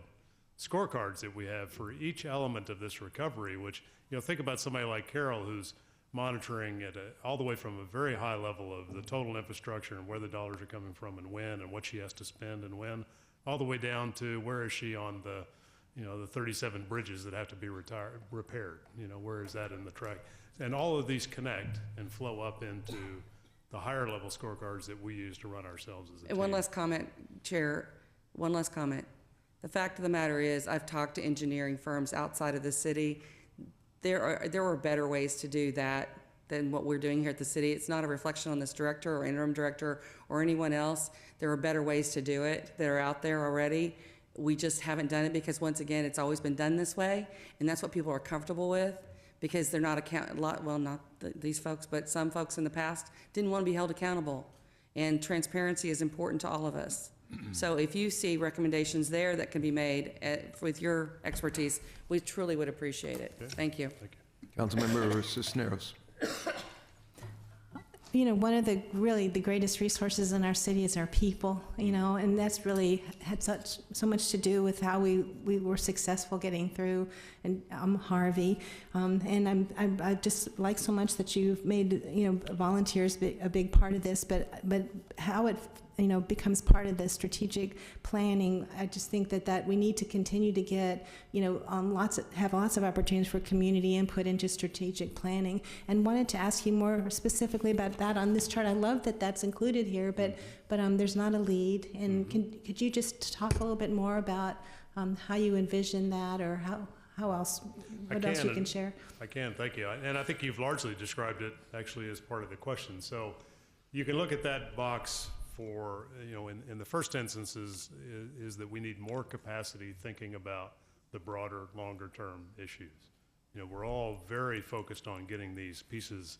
scorecards that we have for each element of this recovery, which, think about somebody like Carol, who's monitoring it all the way from a very high level of the total infrastructure and where the dollars are coming from and when, and what she has to spend and when, all the way down to where is she on the, the 37 bridges that have to be repaired, where is that in the track? And all of these connect and flow up into the higher level scorecards that we use to run ourselves as a team. And one last comment, Chair, one last comment. The fact of the matter is, I've talked to engineering firms outside of the city. There are better ways to do that than what we're doing here at the city. It's not a reflection on this director or interim director or anyone else. There are better ways to do it that are out there already. We just haven't done it because, once again, it's always been done this way, and that's what people are comfortable with, because they're not these folks, but some folks in the past didn't want to be held accountable. And transparency is important to all of us. So if you see recommendations there that can be made with your expertise, we truly would appreciate it. Thank you. Thank you. Councilmember Cisneros. You know, one of the really the greatest resources in our city is our people, you know, and that's really had so much to do with how we were successful getting through and Harvey. And I just like so much that you've made, you know, volunteers a big part of this, but how it, you know, becomes part of the strategic planning. I just think that we need to continue to get, you know, have lots of opportunities for community input into strategic planning. And wanted to ask you more specifically about that on this chart. I love that that's included here, but there's not a lead. And could you just talk a little bit more about how you envision that, or what else you can share? I can, thank you. And I think you've largely described it actually as part of the question. So you can look at that box for, you know, in the first instance is that we need more capacity thinking about the broader, longer term issues. You know, we're all very focused on getting these pieces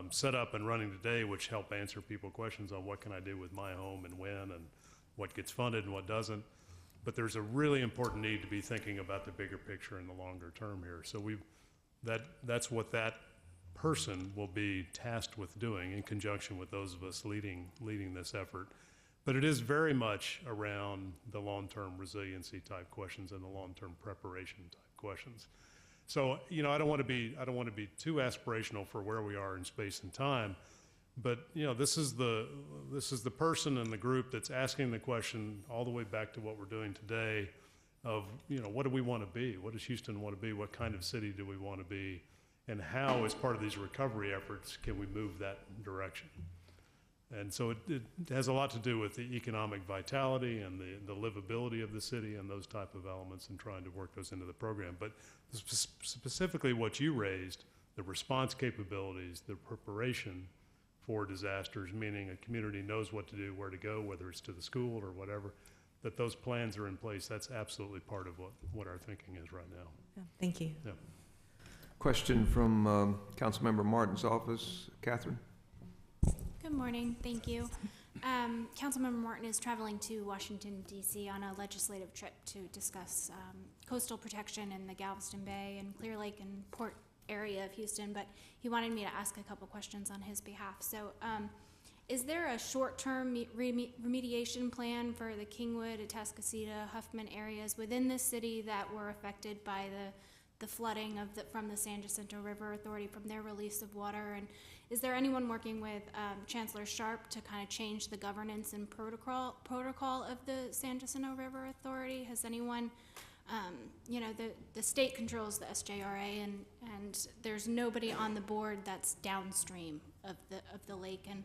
set up and running today, which help answer people's questions on what can I do with my home and when and what gets funded and what doesn't. But there's a really important need to be thinking about the bigger picture and the longer term here. So that's what that person will be tasked with doing in conjunction with those of us leading this effort. But it is very much around the long-term resiliency type questions and the long-term preparation type questions. So, you know, I don't want to be too aspirational for where we are in space and time, but you know, this is the person and the group that's asking the question all the way back to what we're doing today of, you know, what do we want to be? What does Houston want to be? What kind of city do we want to be? And how, as part of these recovery efforts, can we move that direction? And so it has a lot to do with the economic vitality and the livability of the city and those type of elements, and trying to work those into the program. But specifically what you raised, the response capabilities, the preparation for disasters, meaning a community knows what to do, where to go, whether it's to the school or whatever, that those plans are in place. That's absolutely part of what our thinking is right now. Yeah, thank you. Yeah. Question from Councilmember Martin's office. Catherine? Good morning, thank you. Councilmember Martin is traveling to Washington, D.C. on a legislative trip to discuss coastal protection in the Galveston Bay and Clear Lake and Port area of Houston, but he wanted me to ask a couple questions on his behalf. So is there a short-term remediation plan for the Kingwood, Atascocita, Huffman areas within the city that were affected by the flooding from the San Jacinto River Authority from their release of water? And is there anyone working with Chancellor Sharp to kind of change the governance and protocol of the San Jacinto River Authority? Has anyone, you know, the state controls the SJRA, and there's nobody on the board that's downstream of the lake. And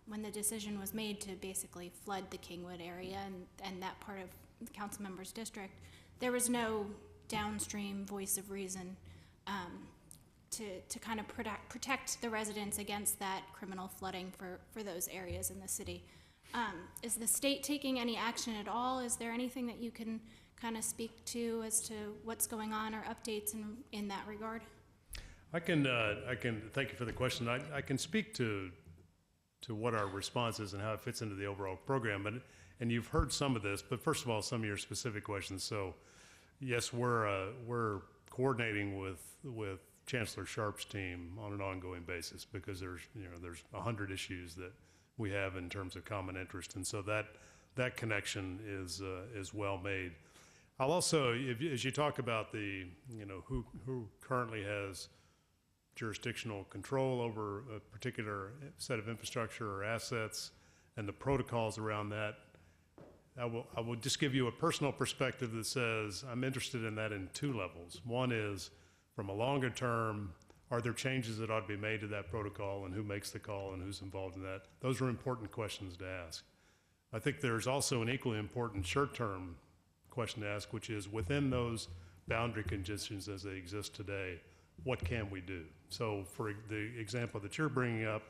when the decision was made to basically flood the Kingwood area and that part of the council member's district, there was no downstream voice of reason to kind of protect the residents against that criminal flooding for those areas in the city. Is the state taking any action at all? Is there anything that you can kind of speak to as to what's going on or updates in that regard? I can thank you for the question. I can speak to what our response is and how it fits into the overall program. And you've heard some of this, but first of all, some of your specific questions. So yes, we're coordinating with Chancellor Sharp's team on an ongoing basis, because there's 100 issues that we have in terms of common interest, and so that connection is well made. I'll also, as you talk about the, you know, who currently has jurisdictional control over a particular set of infrastructure or assets and the protocols around that, I will just give you a personal perspective that says I'm interested in that in two levels. One is, from a longer term, are there changes that ought to be made to that protocol, and who makes the call and who's involved in that? Those are important questions to ask. I think there's also an equally important short-term question to ask, which is, within those boundary conditions as they exist today, what can we do? So for the example that you're bringing up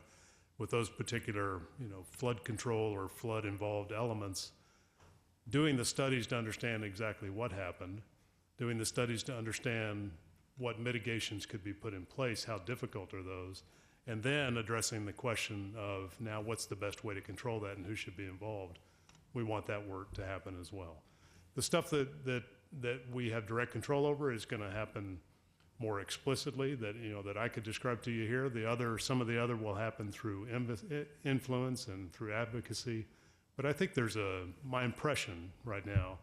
with those particular, you know, flood control or flood involved elements, doing the studies to understand exactly what happened, doing the studies to understand what mitigations could be put in place, how difficult are those, and then addressing the question of, now what's the best way to control that and who should be involved. we want that work to happen as well. The stuff that we have direct control over is going to happen more explicitly, that that I could describe to you here. Some of the other will happen through influence and through advocacy. But I think my impression right now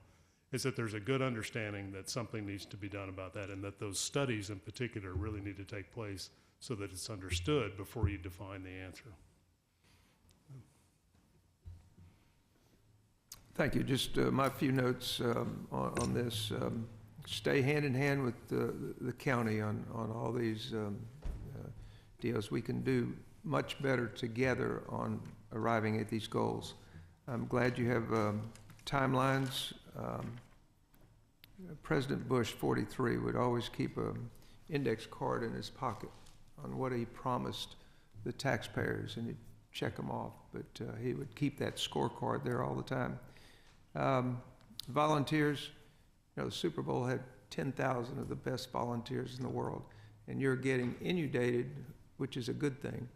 is that there's a good understanding that something needs to be done about that, and that those studies in particular really need to take place so that it's understood before you define the answer. Thank you. Just my few notes on this. Stay hand in hand with the county on all these deals. We can do much better together on arriving at these goals. I'm glad you have timelines. President Bush, 43, would always keep an index card in his pocket on what he promised the taxpayers, and he'd check them off, but he would keep that scorecard there all the time. Volunteers, the Super Bowl had 10,000 of the best volunteers in the world, and you're getting inundated, which is a good thing,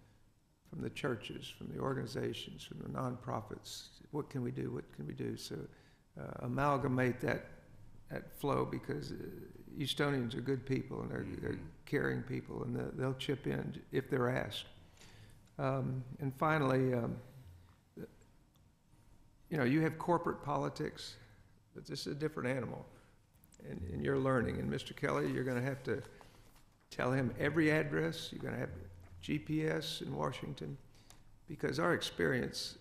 from the churches, from the organizations, from the nonprofits. What can we do? What can we do? So amalgamate that flow, because Houstonians are good people, and they're caring people, and they'll chip in if they're asked. And finally, you have corporate politics, but this is a different animal, and you're learning. And Mr. Kelly, you're going to have to tell him every address. You're going to have GPS in Washington, because our experience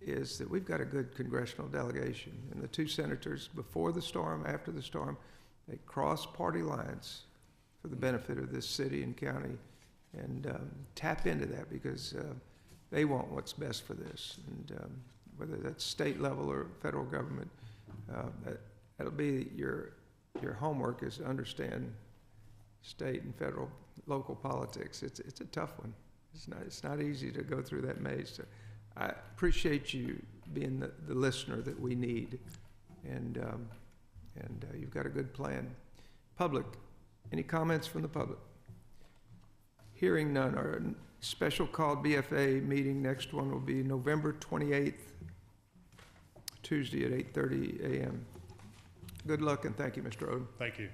is that we've got a good congressional delegation, and the two senators, before the storm, after the storm, they cross party lines for the benefit of this city and county, and tap into that, because they want what's best for this. And whether that's state level or federal government, that'll be your homework, is to understand state and federal, local politics. It's a tough one. It's not easy to go through that maze. So I appreciate you being the listener that we need, and you've got a good plan. Public, any comments from the public? Hearing none. Our special called BFA meeting, next one will be November 28th, Tuesday at 8:30 a.m. Good luck, and thank you, Mr. Odum. Thank you.